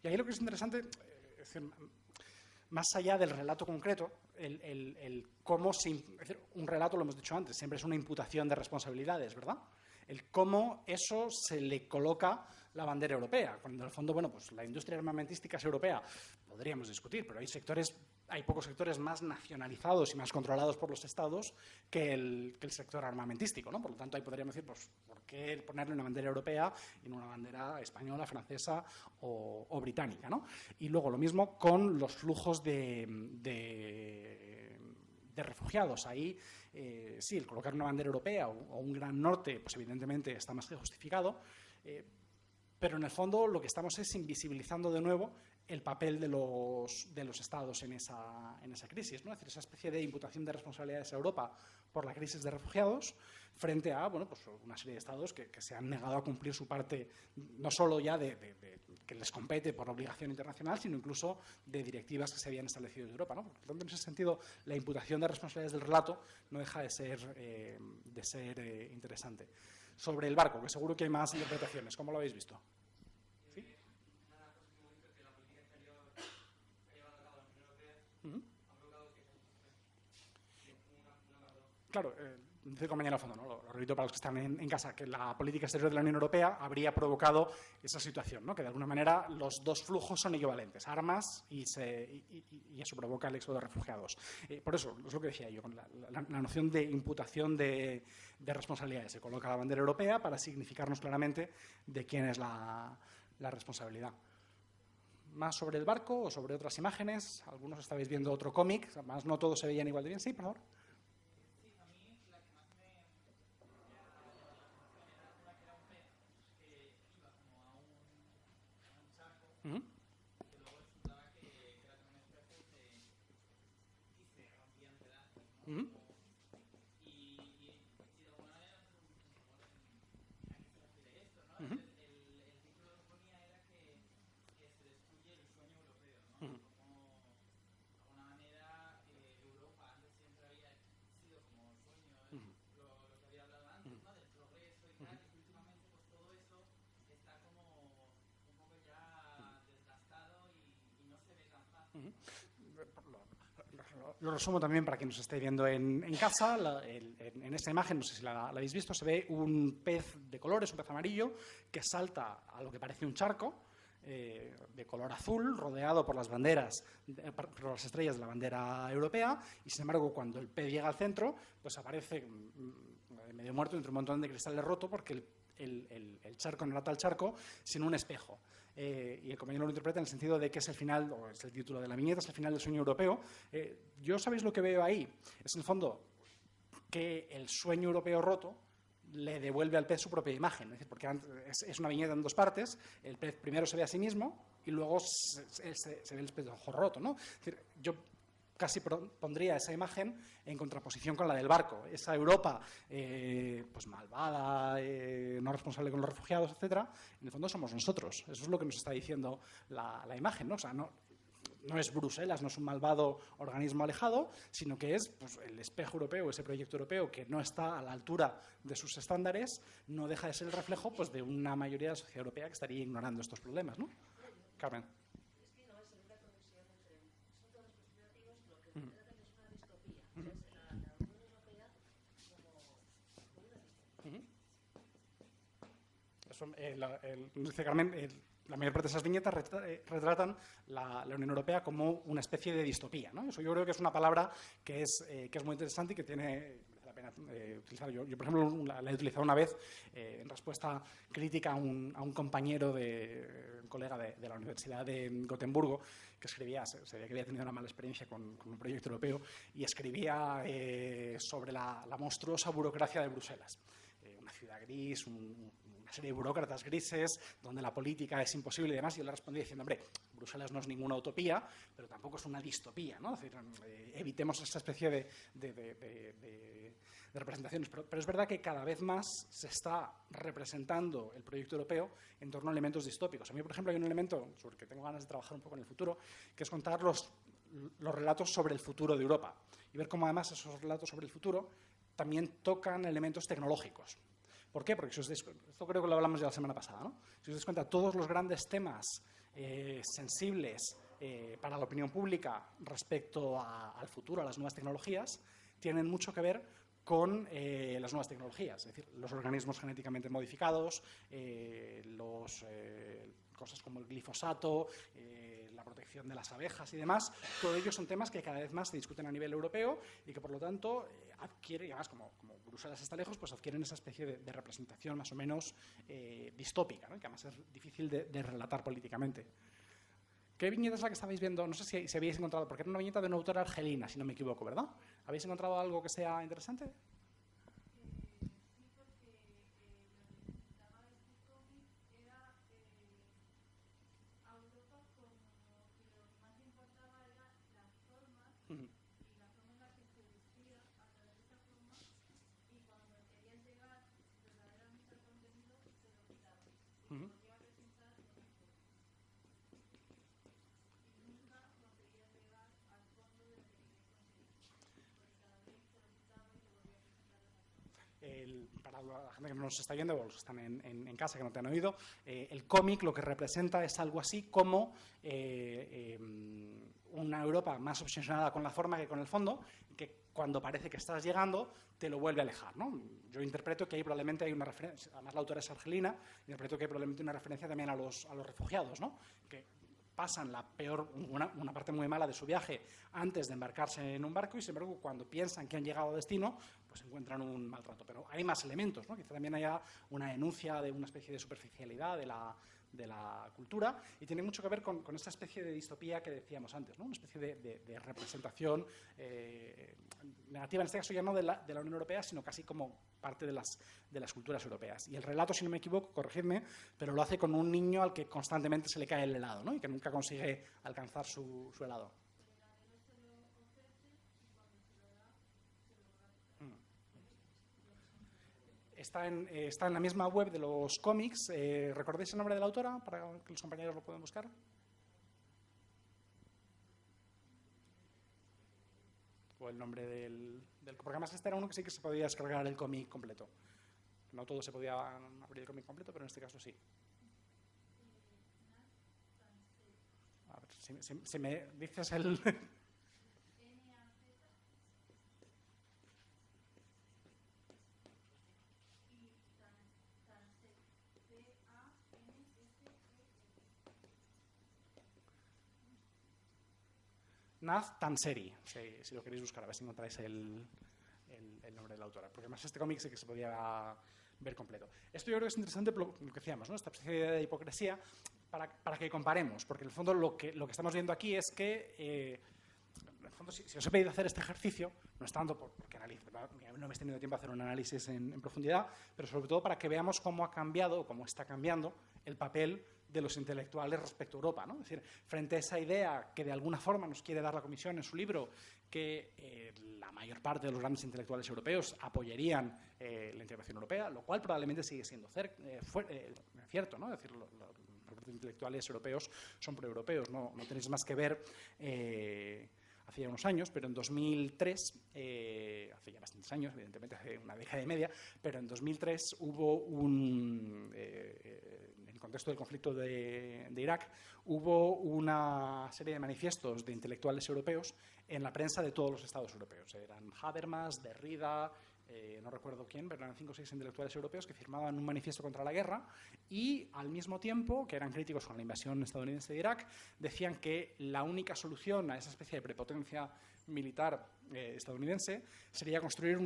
Y ahí lo que es interesante, es decir, más allá del relato concreto, el cómo es decir, un relato, lo hemos dicho antes, siempre es una imputación de responsabilidades, ¿verdad? El cómo eso se le coloca la bandera europea, cuando en el fondo, bueno, pues la industria armamentística es europea, podríamos discutir, pero hay pocos sectores más nacionalizados y más controlados por los estados que el sector armamentístico, ¿no? Por lo tanto, ahí podríamos decir, pues, ¿por qué ponerle una bandera europea y no una bandera española, francesa o británica, ¿no? Y luego lo mismo con los flujos de refugiados. Ahí, sí, el colocar una bandera europea o un gran norte, pues evidentemente está más que justificado, pero en el fondo lo que estamos es invisibilizando de nuevo el papel de los estados en esa crisis, ¿no? Es decir, esa especie de imputación de responsabilidades a Europa por la crisis de refugiados frente a, bueno, pues una serie de estados que se han negado a cumplir su parte, no solo ya de que les compete por obligación internacional, sino incluso de directivas que se habían establecido en Europa, ¿no? Por lo tanto, en ese sentido, la imputación de responsabilidades del relato no deja de ser interesante. Sobre el barco, que seguro que hay más interpretaciones, ¿cómo lo habéis visto? ¿Sí? Claro, dice el compañero al fondo, ¿no? Lo repito para los que están en casa, que la política exterior de la Unión Europea habría provocado esa situación, ¿no? Que de alguna manera los dos flujos son equivalentes, armas y eso provoca el éxodo de refugiados. Por eso, es lo que decía yo, con la noción de imputación de responsabilidades. Se coloca la bandera europea para significarnos claramente de quién es la responsabilidad. ¿Más sobre el barco o sobre otras imágenes? Algunos estabais viendo otro cómic, además no todos se veían igual de bien. Sí, por favor. Uh-huh. Uh-huh. Uh-huh. Lo resumo también para quien nos esté viendo en casa. En esta imagen, no sé si la habéis visto, se ve un pez de colores, un pez amarillo, que salta a lo que parece un charco de color azul, rodeado por las banderas, por las estrellas de la bandera europea, y sin embargo, cuando el pez llega al centro, pues aparece medio muerto entre un montón de cristales rotos, porque el charco no era tal charco, sino un espejo. Y el compañero lo interpreta en el sentido de que es el final, o es el título de la viñeta, es el final del sueño europeo. Yo, ¿sabéis lo que veo ahí? Es en el fondo que el sueño europeo roto le devuelve al pez su propia imagen, es decir, porque es una viñeta en dos partes. El pez primero se ve a sí mismo y luego se ve el espejo roto, ¿no? Es decir, yo casi pondría esa imagen en contraposición con la del barco. Esa Europa pues malvada, no responsable con los refugiados, etcétera, en el fondo somos nosotros. Eso es lo que nos está diciendo la imagen, ¿no? O sea, no es Bruselas, no es un malvado organismo alejado, sino que es pues, el espejo europeo, ese proyecto europeo que no está a la altura de sus estándares, no deja de ser el reflejo pues, de una mayoría de la sociedad europea que estaría ignorando estos problemas, ¿no? Carmen. Eso, dice Carmen, la mayor parte de esas viñetas retratan la Unión Europea como una especie de distopía, ¿no? Eso yo creo que es una palabra que es muy interesante y que tiene la pena utilizar. Yo, por ejemplo, la he utilizado una vez en respuesta crítica a un compañero, un colega de la Universidad de Gotemburgo, que escribía, se veía que había tenido una mala experiencia con un proyecto europeo, y escribía sobre la monstruosa burocracia de Bruselas. Una ciudad gris, una serie de burócratas grises, donde la política es imposible y demás. Y yo le respondí diciendo, hombre, Bruselas no es ninguna utopía, pero tampoco es una distopía, ¿no? Es decir, evitemos esa especie de representaciones. Pero es verdad que cada vez más se está representando el proyecto europeo en torno a elementos distópicos. A mí, por ejemplo, hay un elemento sobre el que tengo ganas de trabajar un poco en el futuro, que es contar los relatos sobre el futuro de Europa. Y ver cómo, además, esos relatos sobre el futuro también tocan elementos tecnológicos. ¿Por qué? Porque esto creo que lo hablamos ya la semana pasada, ¿no? Si os dais cuenta, todos los grandes temas sensibles para la opinión pública respecto al futuro, a las nuevas tecnologías, tienen mucho que ver con las nuevas tecnologías, es decir, los organismos genéticamente modificados, cosas como el glifosato, la protección de las abejas y demás. Todos ellos son temas que cada vez más se discuten a nivel europeo y que, por lo tanto, adquieren, y además como Bruselas está lejos, pues adquieren esa especie de representación más o menos distópica, ¿no? Que además es difícil de relatar políticamente. ¿Qué viñeta es la que estabais viendo? No sé si habéis encontrado, porque era una viñeta de una autora argelina, si no me equivoco, ¿verdad? ¿Habéis encontrado algo que sea interesante? Para la gente que no nos está viendo o los que están en casa, que no te han oído, el cómic lo que representa es algo así como una Europa más obsesionada con la forma que con el fondo, que cuando parece que estás llegando te lo vuelve a alejar, ¿no? Yo interpreto que ahí probablemente hay una referencia, además la autora es argelina, interpreto que hay probablemente una referencia también a los refugiados, ¿no? Que pasan una parte muy mala de su viaje antes de embarcarse en un barco y, sin embargo, cuando piensan que han llegado a destino, pues encuentran un maltrato. Pero hay más elementos, ¿no? Quizá también haya una denuncia de una especie de superficialidad de la cultura, y tiene mucho que ver con esta especie de distopía que decíamos antes, ¿no? Una especie de representación negativa, en este caso ya no de la Unión Europea, sino casi como parte de las culturas europeas. Y el relato, si no me equivoco, corregidme, pero lo hace con un niño al que constantemente se le cae el helado, ¿no? Y que nunca consigue alcanzar su helado. Está en la misma web de los cómics. ¿Recordáis el nombre de la autora para que los compañeros lo puedan buscar? O el nombre del... Porque además este era uno que sí que se podía descargar el cómic completo. No todo se podía abrir el cómic completo, pero en este caso sí. A ver, si me dices el... Naz Tanseri, si lo queréis buscar, a ver si encontráis el nombre de la autora. Porque además este cómic sí que se podía ver completo. Esto yo creo que es interesante por lo que decíamos, ¿no? Esta especie de hipocresía para que comparemos, porque en el fondo lo que estamos viendo aquí es que, en el fondo, si os he pedido hacer este ejercicio, no es tanto porque no hemos tenido tiempo de hacer un análisis en profundidad, pero sobre todo para que veamos cómo ha cambiado o cómo está cambiando el papel de los intelectuales respecto a Europa, ¿no? Es decir, frente a esa idea que de alguna forma nos quiere dar la Comisión en su libro, que la mayor parte de los grandes intelectuales europeos apoyarían la integración europea, lo cual probablemente sigue siendo cierto, ¿no? Es decir, los intelectuales europeos son proeuropeos, no tenéis más que ver hacía unos años, pero en 2003, hace ya bastantes años, evidentemente hace una década y media, pero en 2003 hubo en el contexto del conflicto de Irak, hubo una serie de manifiestos de intelectuales europeos en la prensa de todos los estados europeos. Eran Habermas, Derrida, no recuerdo quién, pero eran 5 o 6 intelectuales europeos que firmaban un manifiesto contra la guerra y, al mismo tiempo, que eran críticos con la invasión estadounidense de Irak, decían que la única solución a esa especie de prepotencia militar estadounidense sería construir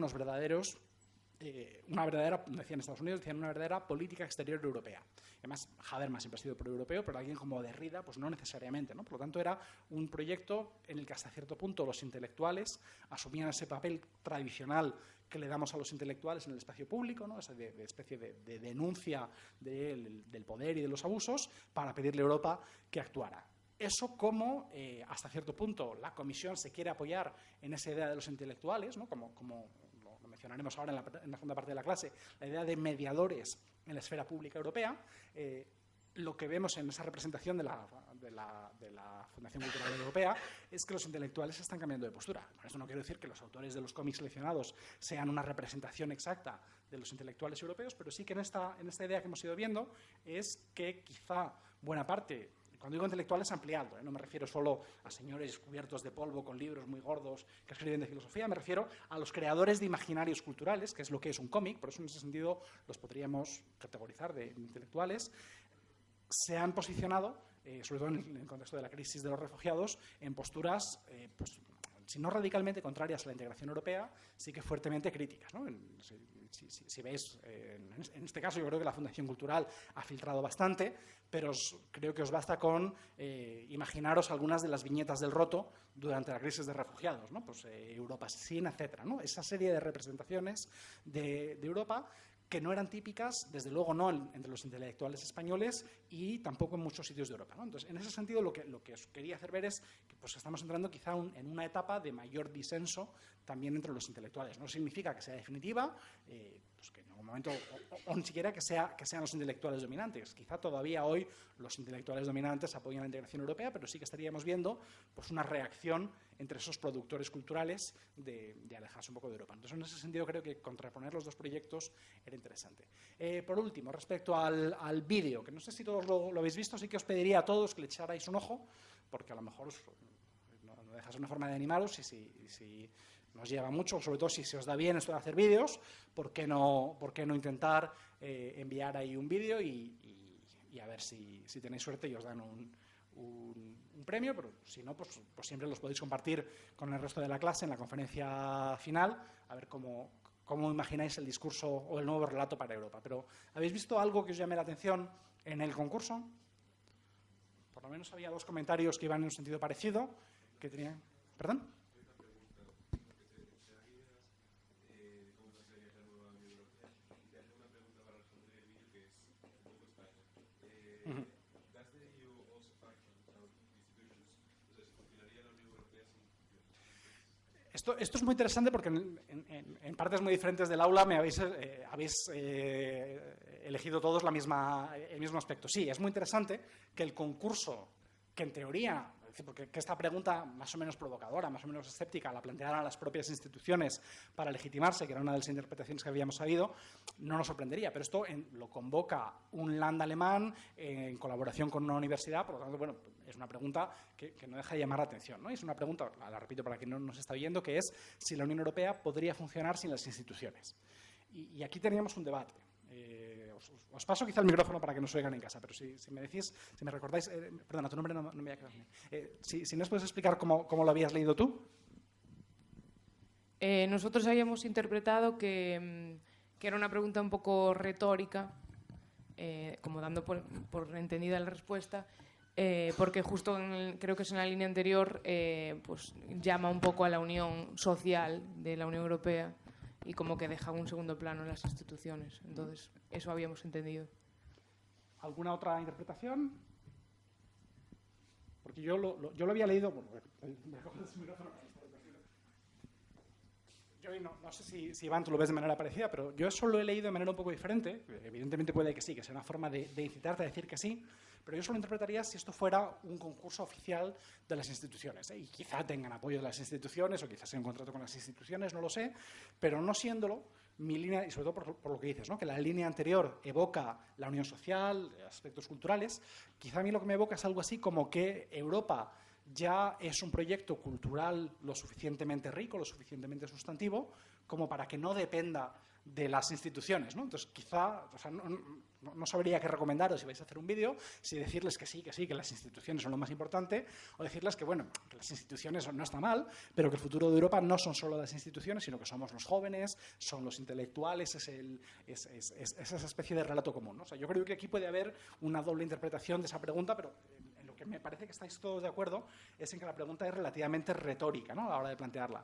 decían Estados Unidos, decían una verdadera política exterior europea. Además, Habermas siempre ha sido proeuropeo, pero alguien como Derrida, pues no necesariamente, ¿no? Por lo tanto, era un proyecto en el que hasta cierto punto los intelectuales asumían ese papel tradicional que le damos a los intelectuales en el espacio público, ¿no? Esa especie de denuncia del poder y de los abusos, para pedirle a Europa que actuara. Eso como, hasta cierto punto, la Comisión se quiere apoyar en esa idea de los intelectuales, ¿no? Como lo mencionaremos ahora en la segunda parte de la clase, la idea de mediadores en la esfera pública europea. Lo que vemos en esa representación de la Fundación Cultural Europea es que los intelectuales están cambiando de postura. Por eso no quiero decir que los autores de los cómics seleccionados sean una representación exacta de los intelectuales europeos, pero sí que en esta idea que hemos ido viendo es que quizá buena parte, cuando digo intelectuales ampliando, no me refiero solo a señores cubiertos de polvo con libros muy gordos que escriben de filosofía, me refiero a los creadores de imaginarios culturales, que es lo que es un cómic, por eso en ese sentido los podríamos categorizar de intelectuales. Se han posicionado, sobre todo en el contexto de la crisis de los refugiados, en posturas, pues, si no radicalmente contrarias a la integración europea, sí que fuertemente críticas, ¿no? Si veis, en este caso yo creo que la Fundación Cultural ha filtrado bastante, pero creo que os basta con imaginaros algunas de las viñetas del Roto durante la crisis de refugiados, ¿no? Pues Europa asesina, etcétera, ¿no? Esa serie de representaciones de Europa que no eran típicas, desde luego no entre los intelectuales españoles y tampoco en muchos sitios de Europa, ¿no? Entonces, en ese sentido, lo que os quería hacer ver es que pues, estamos entrando quizá en una etapa de mayor disenso también entre los intelectuales. No significa que sea definitiva, pues que en algún momento, o ni siquiera que sean los intelectuales dominantes. Quizá todavía hoy los intelectuales dominantes apoyan la integración europea, pero sí que estaríamos viendo pues, una reacción entre esos productores culturales de alejarse un poco de Europa. Entonces, en ese sentido, creo que contraponer los dos proyectos era interesante. Por último, respecto al vídeo, que no sé si todos lo habéis visto, sí que os pediría a todos que le echarais un ojo, porque a lo mejor no deja ser una forma de animaros y si nos lleva mucho, sobre todo si se os da bien esto de hacer vídeos, ¿por qué no intentar enviar ahí un vídeo y a ver si tenéis suerte y os dan un premio, pero si no, pues siempre los podéis compartir con el resto de la clase en la conferencia final, a ver cómo imagináis el discurso o el nuevo relato para Europa. Pero, ¿habéis visto algo que os llame la atención en el concurso? Por lo menos había 2 comentarios que iban en un sentido parecido, que tenían... ¿Perdón? Esto es muy interesante porque en partes muy diferentes del aula me habéis elegido todos el mismo aspecto. Sí, es muy interesante que el concurso, que en teoría, porque esta pregunta más o menos provocadora, más o menos escéptica, la plantearan las propias instituciones para legitimarse, que era una de las interpretaciones que habíamos sabido, no nos sorprendería. Pero esto lo convoca un Land alemán en colaboración con una universidad, por lo tanto, bueno, es una pregunta que no deja de llamar la atención, ¿no? Es una pregunta, la repito para quien no nos está oyendo, que es si la Unión Europea podría funcionar sin las instituciones. Y aquí teníamos un debate. Os paso quizá el micrófono para que nos oigan en casa, pero si me decís, si me recordáis, perdona, tu nombre no me voy a quedar bien. Si nos puedes explicar cómo lo habías leído tú. Nosotros habíamos interpretado que era una pregunta un poco retórica, como dando por entendida la respuesta, porque justo creo que es en la línea anterior, pues llama un poco a la unión social de la Unión Europea y como que deja un segundo plano en las instituciones. Entonces, eso habíamos entendido. ¿Alguna otra interpretación? Porque yo lo había leído... Bueno, voy a coger ese micrófono. Yo no sé si Iván, tú lo ves de manera parecida, pero yo eso lo he leído de manera un poco diferente. Evidentemente puede que sí, que sea una forma de incitarte a decir que sí, pero yo solo interpretaría si esto fuera un concurso oficial de las instituciones. Y quizá tengan apoyo de las instituciones o quizás sea un contrato con las instituciones, no lo sé, pero no siéndolo, mi línea, y sobre todo por lo que dices, ¿no? Que la línea anterior evoca la unión social, aspectos culturales, quizá a mí lo que me evoca es algo así como que Europa ya es un proyecto cultural lo suficientemente rico, lo suficientemente sustantivo, como para que no dependa de las instituciones, ¿no? Entonces, quizá, o sea, no sabría qué recomendaros si vais a hacer un vídeo, si decirles que sí, que las instituciones son lo más importante, o decirles que, bueno, que las instituciones no está mal, pero que el futuro de Europa no son solo las instituciones, sino que somos los jóvenes, son los intelectuales, es esa especie de relato común, ¿no? O sea, yo creo que aquí puede haber una doble interpretación de esa pregunta, pero en lo que me parece que estáis todos de acuerdo es en que la pregunta es relativamente retórica, ¿no? A la hora de plantearla.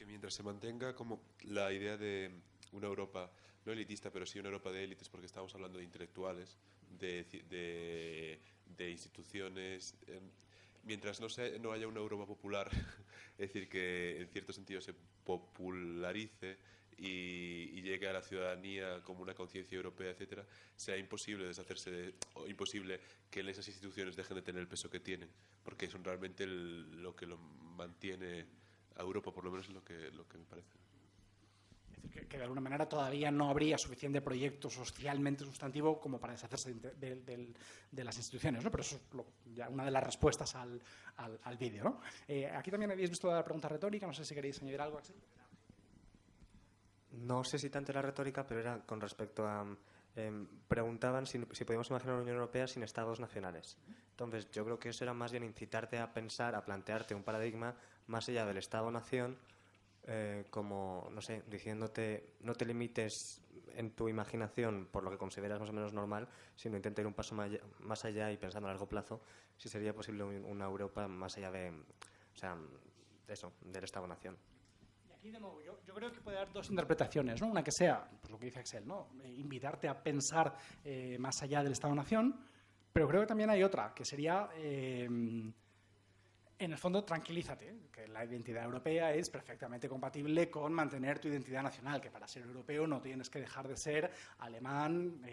Mientras se mantenga como la idea de una Europa, no elitista, pero sí una Europa de élites, porque estamos hablando de intelectuales, de instituciones, mientras no haya una Europa popular, es decir, que en cierto sentido se popularice y llegue a la ciudadanía como una conciencia europea, etcétera, sea imposible deshacerse o imposible que esas instituciones dejen de tener el peso que tienen, porque son realmente lo que lo mantiene a Europa, por lo menos es lo que me parece. Es decir, que de alguna manera todavía no habría suficiente proyecto socialmente sustantivo como para deshacerse de las instituciones, ¿no? Pero eso es ya una de las respuestas al vídeo, ¿no? Aquí también habéis visto la pregunta retórica, no sé si queréis añadir algo, Axel. No sé si tanto era retórica, pero era con respecto a... preguntaban si podíamos imaginar una Unión Europea sin estados nacionales. Entonces, yo creo que eso era más bien incitarte a pensar, a plantearte un paradigma más allá del Estado-Nación, como, no sé, diciéndote, no te limites en tu imaginación por lo que consideras más o menos normal, sino intenta ir un paso más allá y pensando a largo plazo si sería posible una Europa más allá de, o sea, de eso, del Estado-Nación. Y de nuevo, yo creo que puede haber dos interpretaciones, ¿no? Una que sea, pues lo que dice Axel, ¿no? Invitarte a pensar más allá del Estado-Nación, pero creo que también hay otra, que sería, en el fondo, tranquilízate, que la identidad europea es perfectamente compatible con mantener tu identidad nacional, que para ser europeo no tienes que dejar de ser alemán,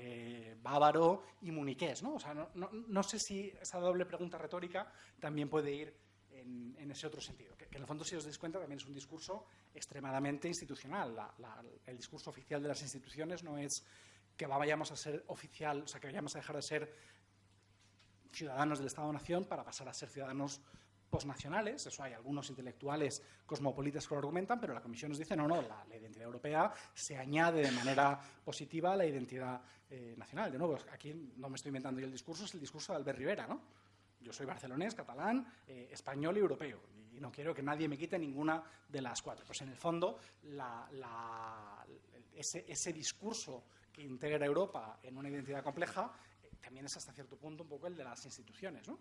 bávaro y muniqués, ¿no? O sea, no sé si esa doble pregunta retórica también puede ir en ese otro sentido, que en el fondo, si os dais cuenta, también es un discurso extremadamente institucional. El discurso oficial de las instituciones no es que vayamos a ser oficial, o sea, que vayamos a dejar de ser ciudadanos del Estado-Nación para pasar a ser ciudadanos posnacionales. Eso hay algunos intelectuales cosmopolitas que lo argumentan, pero la Comisión nos dice no, la identidad europea se añade de manera positiva a la identidad nacional. De nuevo, aquí no me estoy inventando yo el discurso, es el discurso de Albert Rivera, ¿no? Yo soy barcelonés, catalán, español y europeo, y no quiero que nadie me quite ninguna de las cuatro. Pues en el fondo, ese discurso que integra Europa en una identidad compleja también es hasta cierto punto un poco el de las instituciones, ¿no?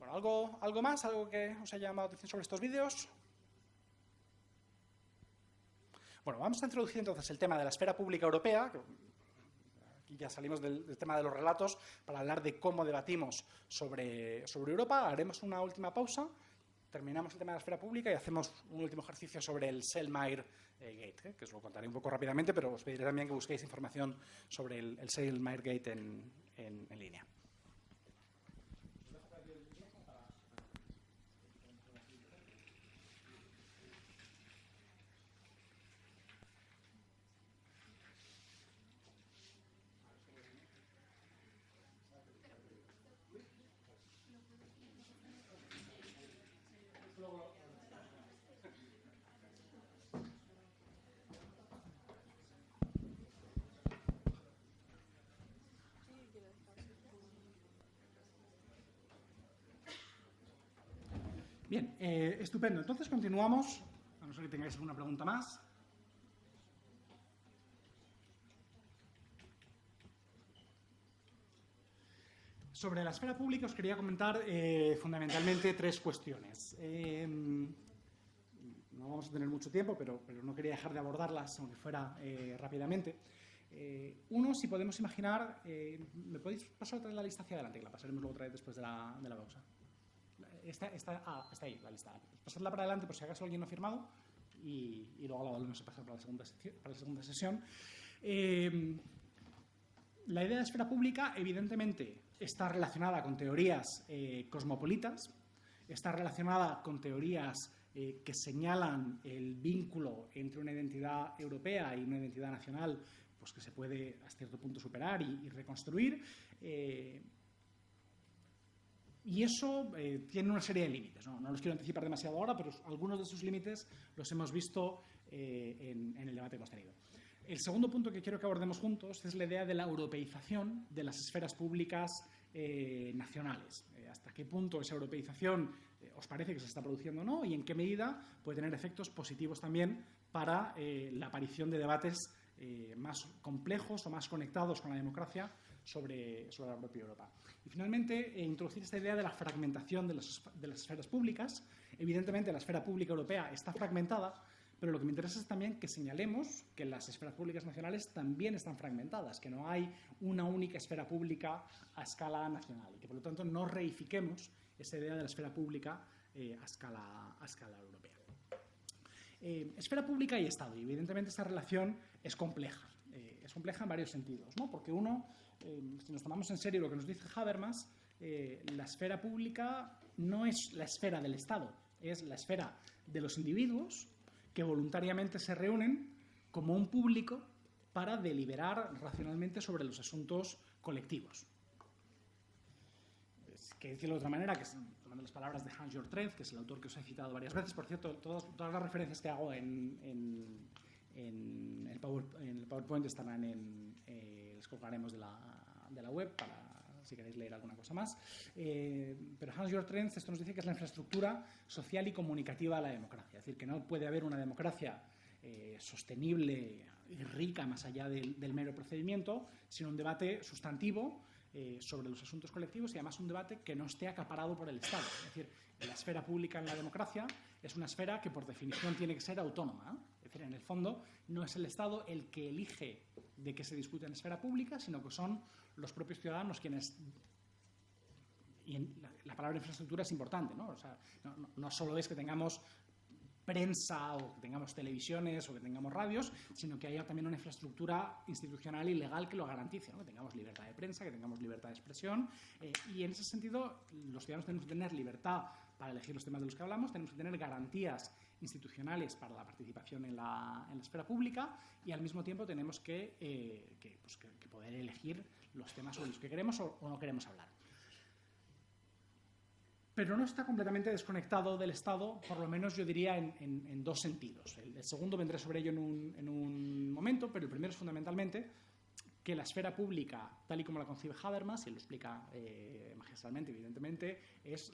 Bueno, ¿algo más? ¿Algo que os haya llamado la atención sobre estos vídeos? Bueno, vamos a introducir entonces el tema de la esfera pública europea. Aquí ya salimos del tema de los relatos para hablar de cómo debatimos sobre Europa. Haremos una última pausa, terminamos el tema de la esfera pública y hacemos un último ejercicio sobre el Selmayr Gate, que os lo contaré un poco rápidamente, pero os pediré también que busquéis información sobre el Selmayr Gate en línea. Bien, estupendo. Entonces continuamos, a no ser que tengáis alguna pregunta más. Sobre la esfera pública os quería comentar fundamentalmente tres cuestiones. no vamos a tener mucho tiempo, pero no quería dejar de abordarlas, aunque fuera rápidamente. Uno, si podemos imaginar, ¿me podéis pasar otra vez la lista hacia adelante? Que la pasaremos luego otra vez después de la pausa. Está ahí la lista. Pasadla para adelante por si acaso alguien no ha firmado y luego la volvemos a pasar para la segunda sesión. La idea de esfera pública, evidentemente, está relacionada con teorías cosmopolitas, está relacionada con teorías que señalan el vínculo entre una identidad europea y una identidad nacional, pues que se puede a cierto punto superar y reconstruir. Y eso tiene una serie de límites. No los quiero anticipar demasiado ahora, pero algunos de esos límites los hemos visto en el debate que hemos tenido. El segundo punto que quiero que abordemos juntos es la idea de la europeización de las esferas públicas nacionales. ¿Hasta qué punto esa europeización os parece que se está produciendo o no? Y en qué medida puede tener efectos positivos también para la aparición de debates más complejos o más conectados con la democracia sobre la propia Europa. Y finalmente, introducir esta idea de la fragmentación de las esferas públicas. Evidentemente, la esfera pública europea está fragmentada, pero lo que me interesa es también que señalemos que las esferas públicas nacionales también están fragmentadas, que no hay una única esfera pública a escala nacional y que, por lo tanto, no reifiquemos esa idea de la esfera pública a escala europea. Esfera pública y Estado. Y, evidentemente, esta relación es compleja. Es compleja en varios sentidos, ¿no? Porque uno, si nos tomamos en serio lo que nos dice Habermas, la esfera pública no es la esfera del Estado, es la esfera de los individuos que voluntariamente se reúnen como un público para deliberar racionalmente sobre los asuntos colectivos. Es que decirlo de otra manera, que es tomando las palabras de Hans-Jörg Trenz, que es el autor que os he citado varias veces. Por cierto, todas las referencias que hago en el PowerPoint estarán las colgaremos de la web para si queréis leer alguna cosa más. Pero Hans-Jörg Trenz esto nos dice que es la infraestructura social y comunicativa de la democracia. Es decir, que no puede haber una democracia sostenible y rica más allá del mero procedimiento, sino un debate sustantivo sobre los asuntos colectivos y además un debate que no esté acaparado por el Estado. Es decir, la esfera pública en la democracia es una esfera que por definición tiene que ser autónoma. Es decir, en el fondo no es el Estado el que elige de qué se discute en esfera pública, sino que son los propios ciudadanos quienes... Y la palabra infraestructura es importante, ¿no? O sea, no solo es que tengamos prensa o que tengamos televisiones o que tengamos radios, sino que haya también una infraestructura institucional y legal que lo garantice, ¿no? Que tengamos libertad de prensa, que tengamos libertad de expresión y en ese sentido los ciudadanos tenemos que tener libertad para elegir los temas de los que hablamos, tenemos que tener garantías institucionales para la participación en la esfera pública y al mismo tiempo tenemos que poder elegir los temas sobre los que queremos o no queremos hablar. Pero no está completamente desconectado del Estado, por lo menos yo diría en dos sentidos. El segundo vendré sobre ello en un momento, pero el primero es fundamentalmente que la esfera pública, tal y como la concibe Habermas, y lo explica magistralmente, evidentemente, es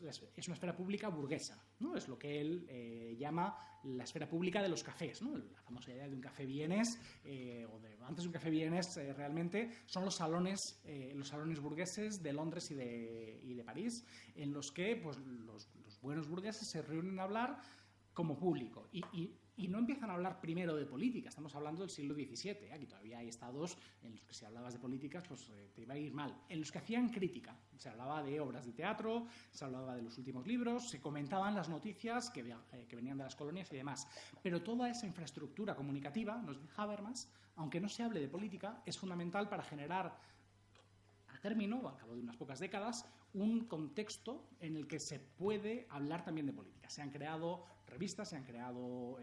una esfera pública burguesa, ¿no? Es lo que él llama la esfera pública de los cafés, ¿no? La famosa idea de un café vienés, antes de un café vienés realmente, son los salones burgueses de Londres y de París, en los que pues, los buenos burgueses se reúnen a hablar como público. Y no empiezan a hablar primero de política, estamos hablando del siglo XVII, aquí todavía hay estados en los que si hablabas de políticas pues te iba a ir mal, en los que hacían crítica, se hablaba de obras de teatro, se hablaba de los últimos libros, se comentaban las noticias que venían de las colonias y demás, pero toda esa infraestructura comunicativa, nos dice Habermas, aunque no se hable de política, es fundamental para generar a término, o al cabo de unas pocas décadas, un contexto en el que se puede hablar también de política. Se han creado revistas, se han creado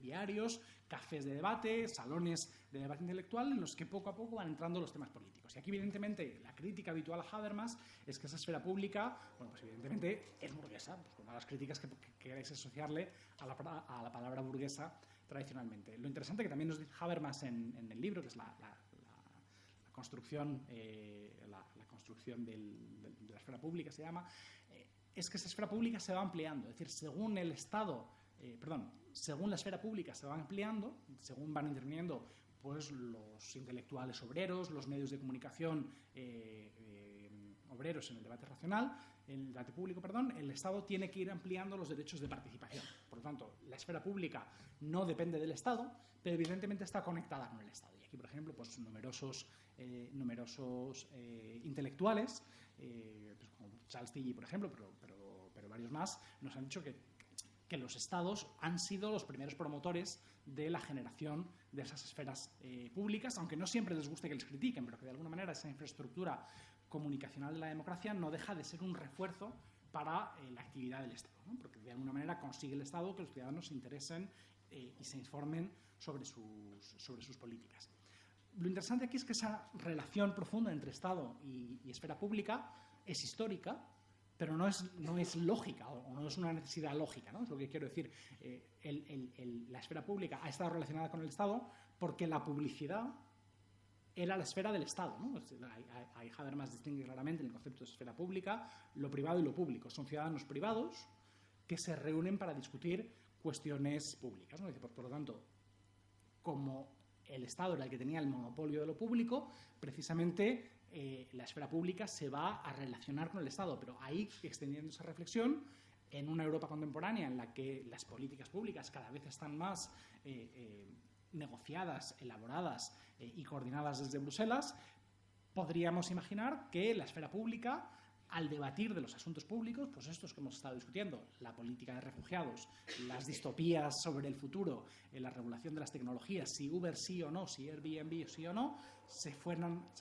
diarios, cafés de debate, salones de debate intelectual en los que poco a poco van entrando los temas políticos. Y aquí, evidentemente, la crítica habitual a Habermas es que esa esfera pública, bueno, pues evidentemente es burguesa, pues una de las críticas que queráis asociarle a la palabra burguesa tradicionalmente. Lo interesante que también nos dice Habermas en el libro, que es la construcción de la esfera pública se llama, es que esa esfera pública se va ampliando. Es decir, según el Estado, según la esfera pública se va ampliando, según van interviniendo pues, los intelectuales obreros, los medios de comunicación obreros en el debate racional, en el debate público, el Estado tiene que ir ampliando los derechos de participación. Por lo tanto, la esfera pública no depende del Estado, pero evidentemente está conectada con el Estado. Y aquí, por ejemplo, pues numerosos intelectuales, pues como Charles Tilly, por ejemplo, pero varios más, nos han dicho que los Estados han sido los primeros promotores de la generación de esas esferas públicas, aunque no siempre les guste que les critiquen, pero que de alguna manera esa infraestructura comunicacional de la democracia no deja de ser un refuerzo para la actividad del Estado, ¿no? Porque de alguna manera consigue el Estado que los ciudadanos se interesen y se informen sobre sus políticas. Lo interesante aquí es que esa relación profunda entre Estado y esfera pública es histórica, pero no es lógica, o no es una necesidad lógica, ¿no? Es lo que quiero decir. La esfera pública ha estado relacionada con el Estado porque la publicidad era la esfera del Estado, ¿no? Ahí Habermas distingue claramente en el concepto de esfera pública lo privado y lo público. Son ciudadanos privados que se reúnen para discutir cuestiones públicas, ¿no? Por lo tanto, como el Estado era el que tenía el monopolio de lo público, precisamente la esfera pública se va a relacionar con el Estado, pero ahí, extendiendo esa reflexión, en una Europa contemporánea en la que las políticas públicas cada vez están más negociadas, elaboradas y coordinadas desde Bruselas, podríamos imaginar que la esfera pública, al debatir de los asuntos públicos, pues estos que hemos estado discutiendo, la política de refugiados, las distopías sobre el futuro, la regulación de las tecnologías, si Uber sí o no, si Airbnb sí o no, se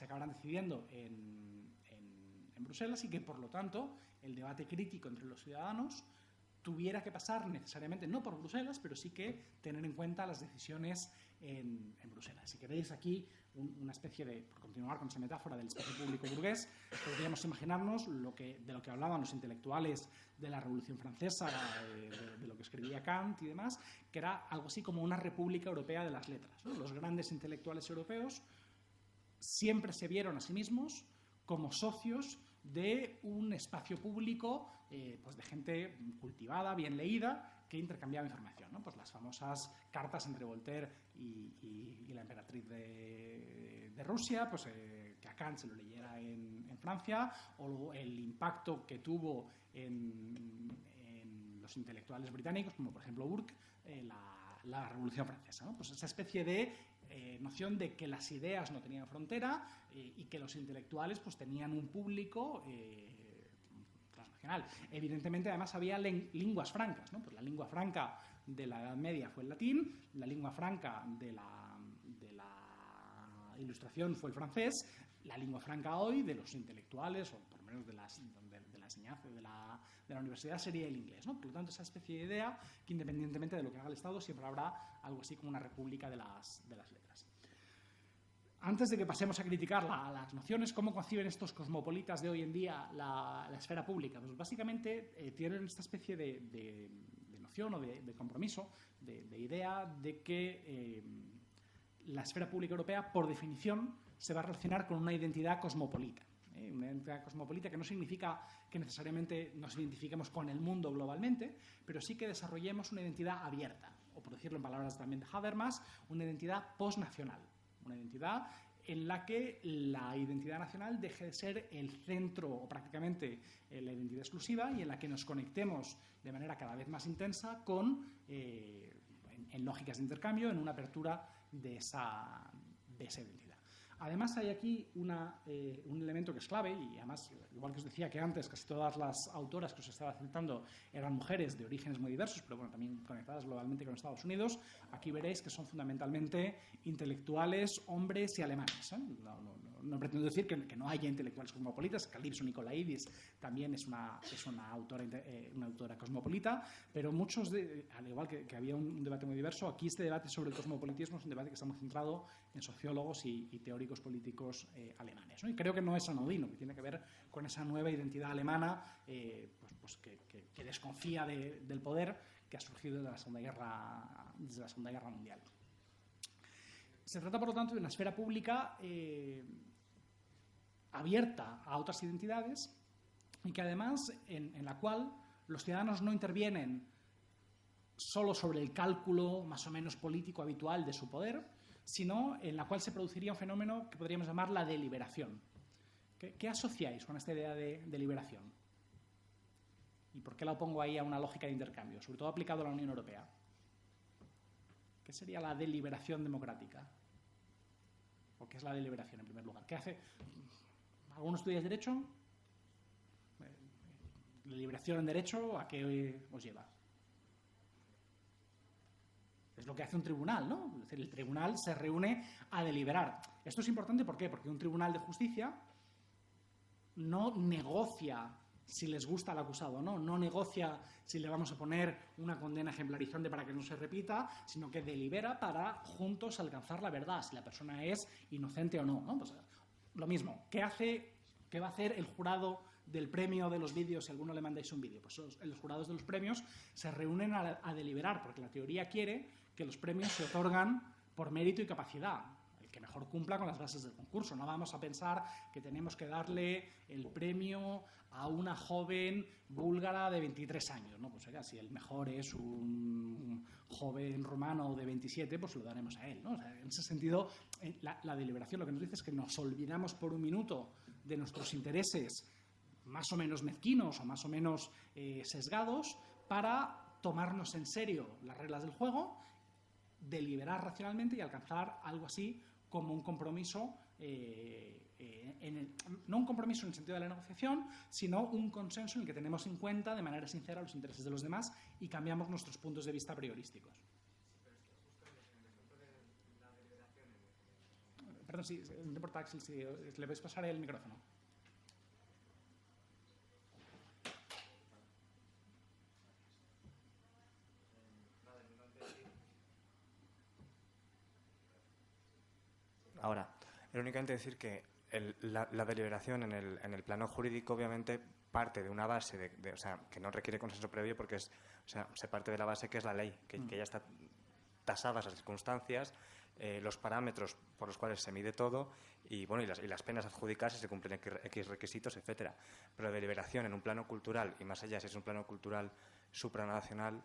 acabarán decidiendo en Bruselas, y que, por lo tanto, el debate crítico entre los ciudadanos tuviera que pasar necesariamente, no por Bruselas, pero sí que tener en cuenta las decisiones en Bruselas. Si queréis aquí una especie de, por continuar con esa metáfora del espacio público burgués, podríamos imaginarnos de lo que hablaban los intelectuales de la Revolución Francesa, de lo que escribía Kant y demás, que era algo así como una república europea de las letras, ¿no? Los grandes intelectuales europeos siempre se vieron a sí mismos como socios de un espacio público pues de gente cultivada, bien leída, que intercambiaba información, ¿no? Pues las famosas cartas entre Voltaire y la emperatriz de Rusia, pues que a Kant se lo leyera en Francia, o el impacto que tuvo en los intelectuales británicos, como por ejemplo Burke, la Revolución Francesa, ¿no? Pues esa especie de noción de que las ideas no tenían frontera y que los intelectuales pues tenían un público transnacional. Evidentemente, además, había lenguas francas, ¿no? Pues la lengua franca de la Edad Media fue el latín, la lengua franca de la Ilustración fue el francés, la lengua franca hoy de los intelectuales, o por lo menos de la enseñanza de la universidad, sería el inglés, ¿no? Por lo tanto, esa especie de idea que, independientemente de lo que haga el Estado, siempre habrá algo así como una república de las letras. Antes de que pasemos a criticar las nociones, ¿cómo conciben estos cosmopolitas de hoy en día la esfera pública? Pues básicamente tienen esta especie de noción o de compromiso, de idea de que la esfera pública europea, por definición, se va a relacionar con una identidad cosmopolita. Una identidad cosmopolita que no significa que necesariamente nos identifiquemos con el mundo globalmente, pero sí que desarrollemos una identidad abierta, o por decirlo en palabras también de Habermas, una identidad postnacional, una identidad en la que la identidad nacional deje de ser el centro o prácticamente la identidad exclusiva, y en la que nos conectemos de manera cada vez más intensa con, en lógicas de intercambio, en una apertura de esa identidad. Además, hay aquí un elemento que es clave, y además, igual que os decía que antes casi todas las autoras que os estaba citando eran mujeres de orígenes muy diversos, pero bueno, también conectadas globalmente con Estados Unidos, aquí veréis que son fundamentalmente intelectuales, hombres y alemanes, ¿eh? No pretendo decir que no haya intelectuales cosmopolitas. Calypso Nicolaidis también es una autora cosmopolita, pero muchos, al igual que había un debate muy diverso, aquí este debate sobre el cosmopolitismo es un debate que está muy centrado en sociólogos y teóricos políticos alemanes, ¿no? Y creo que no es anodino, que tiene que ver con esa nueva identidad alemana pues que desconfía del poder que ha surgido desde la Segunda Guerra Mundial. Se trata, por lo tanto, de una esfera pública abierta a otras identidades, y que además en la cual los ciudadanos no intervienen solo sobre el cálculo más o menos político habitual de su poder, sino en la cual se produciría un fenómeno que podríamos llamar la deliberación. ¿Qué asociáis con esta idea de deliberación? ¿Y por qué la opongo ahí a una lógica de intercambio? Sobre todo aplicado a la Unión Europea. ¿Qué sería la deliberación democrática? ¿O qué es la deliberación, en primer lugar? ¿Qué hace? ¿Alguno estudiáis Derecho? ¿Deliberación en Derecho a qué os lleva? Es lo que hace un tribunal, ¿no? Es decir, el tribunal se reúne a deliberar. Esto es importante, ¿por qué? Porque un tribunal de justicia no negocia si les gusta al acusado, no negocia si le vamos a poner una condena ejemplarizante para que no se repita, sino que delibera para juntos alcanzar la verdad, si la persona es inocente o no, ¿no? Pues, lo mismo, ¿qué va a hacer el jurado del premio de los vídeos si a alguno le mandáis un vídeo? Pues los jurados de los premios se reúnen a deliberar, porque la teoría quiere que los premios se otorgan por mérito y capacidad, el que mejor cumpla con las bases del concurso. No vamos a pensar que tenemos que darle el premio a una joven búlgara de 23 años, ¿no? Pues oiga, si el mejor es un joven rumano de 27, pues lo daremos a él, ¿no? O sea, en ese sentido, la deliberación lo que nos dice es que nos olvidamos por un minuto de nuestros intereses más o menos mezquinos o más o menos sesgados para tomarnos en serio las reglas del juego, deliberar racionalmente y alcanzar algo así como un compromiso, no un compromiso en el sentido de la negociación, sino un consenso en el que tenemos en cuenta de manera sincera los intereses de los demás y cambiamos nuestros puntos de vista priorísticos. Perdón, sí, no importa, Axel, si le vais a pasar el micrófono. Ahora, era únicamente decir que la deliberación en el plano jurídico obviamente parte de una base o sea, que no requiere consenso previo porque se parte de la base que es la ley, que ya está tasadas las circunstancias, los parámetros por los cuales se mide todo y bueno y las penas adjudicadas si se cumplen X requisitos, etcétera. Pero la deliberación en un plano cultural y más allá si es un plano cultural supranacional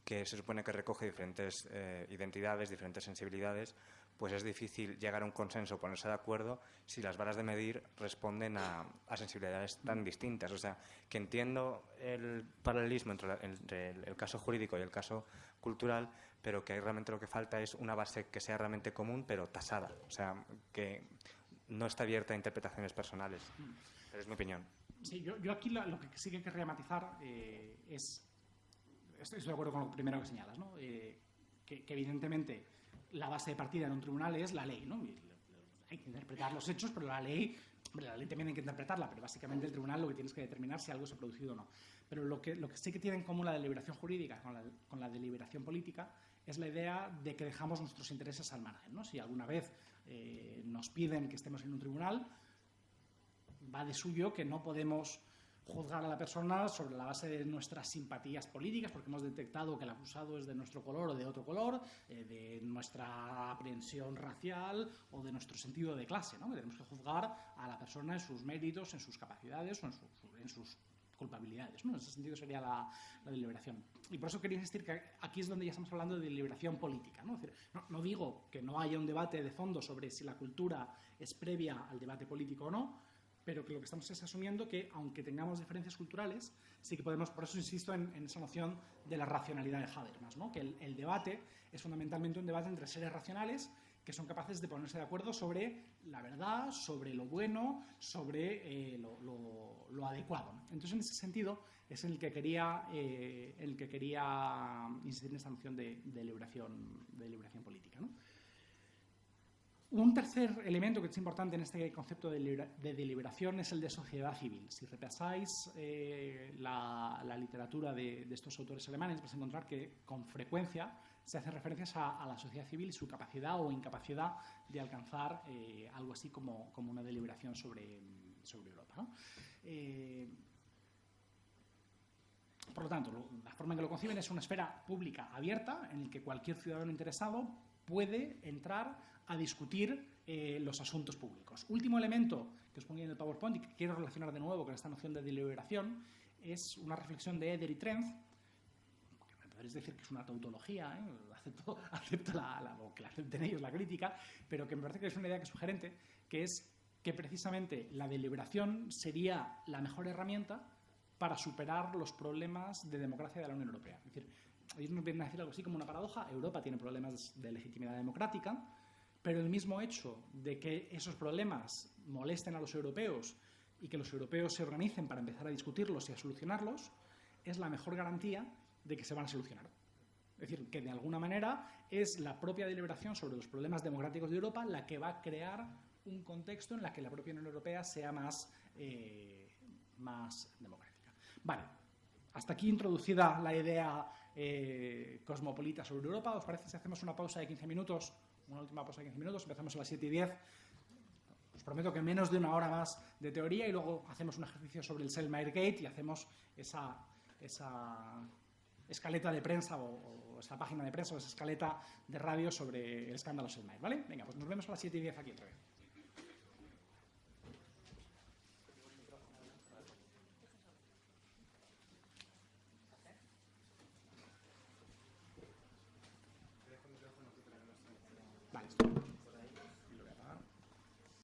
que se supone que recoge diferentes identidades, diferentes sensibilidades, pues es difícil llegar a un consenso, ponerse de acuerdo si las varas de medir responden a sensibilidades tan distintas. O sea, que entiendo el paralelismo entre el caso jurídico y el caso cultural, pero que realmente lo que falta es una base que sea realmente común, pero tasada. O sea, que no está abierta a interpretaciones personales. Pero es mi opinión. Sí, yo aquí lo que sí que querría matizar es... Estoy de acuerdo con lo primero que señalas, ¿no? Que evidentemente la base de partida en un tribunal es la ley, ¿no? Hay que interpretar los hechos, pero la ley también hay que interpretarla, pero básicamente el tribunal lo que tiene es que determinar si algo se ha producido o no. Pero lo que sí que tiene en común la deliberación jurídica con la deliberación política es la idea de que dejamos nuestros intereses al margen, ¿no? Si alguna vez nos piden que estemos en un tribunal, va de suyo que no podemos juzgar a la persona sobre la base de nuestras simpatías políticas, porque hemos detectado que el acusado es de nuestro color o de otro color, de nuestra aprehensión racial o de nuestro sentido de clase, ¿no? Tenemos que juzgar a la persona en sus méritos, en sus capacidades o en sus culpabilidades, ¿no? En ese sentido sería la deliberación. Y por eso quería insistir que aquí es donde ya estamos hablando de deliberación política, ¿no? Es decir, no digo que no haya un debate de fondo sobre si la cultura es previa al debate político o no, pero que lo que estamos es asumiendo que, aunque tengamos diferencias culturales, sí que podemos, por eso insisto en esa noción de la racionalidad de Habermas, ¿no? Que el debate es fundamentalmente un debate entre seres racionales que son capaces de ponerse de acuerdo sobre la verdad, sobre lo bueno, sobre lo adecuado. Entonces, en ese sentido, es en el que quería insistir en esta noción de deliberación política, ¿no? Un tercer elemento que es importante en este concepto de deliberación es el de sociedad civil. Si repasáis la literatura de estos autores alemanes, vais a encontrar que con frecuencia se hace referencias a la sociedad civil y su capacidad o incapacidad de alcanzar algo así como una deliberación sobre Europa, ¿no? Por lo tanto, la forma en que lo conciben es una esfera pública abierta en la que cualquier ciudadano interesado puede entrar a discutir los asuntos públicos. Último elemento que os ponía en el PowerPoint y que quiero relacionar de nuevo con esta noción de deliberación es una reflexión de Eder y Trenz, que me podréis decir que es una tautología, acepto o que la acepten ellos la crítica, pero que me parece que es una idea que es sugerente, que es que precisamente la deliberación sería la mejor herramienta para superar los problemas de democracia de la Unión Europea. Es decir, ellos nos vienen a decir algo así como una paradoja: Europa tiene problemas de legitimidad democrática, pero el mismo hecho de que esos problemas molesten a los europeos y que los europeos se organicen para empezar a discutirlos y a solucionarlos es la mejor garantía de que se van a solucionar. Es decir, que de alguna manera es la propia deliberación sobre los problemas democráticos de Europa la que va a crear un contexto en el que la propia Unión Europea sea más democrática. Vale, hasta aquí introducida la idea cosmopolita sobre Europa. ¿Os parece si hacemos una pausa de 15 minutos? Una última pausa de 15 minutos, empezamos a las 7:10. Os prometo que menos de una hora más de teoría y luego hacemos un ejercicio sobre el Selmayr Gate y hacemos esa escaleta de prensa o esa página de prensa o esa escaleta de radio sobre el escándalo Selmayr, ¿vale? Venga, pues nos vemos a las 7:10 aquí otra vez.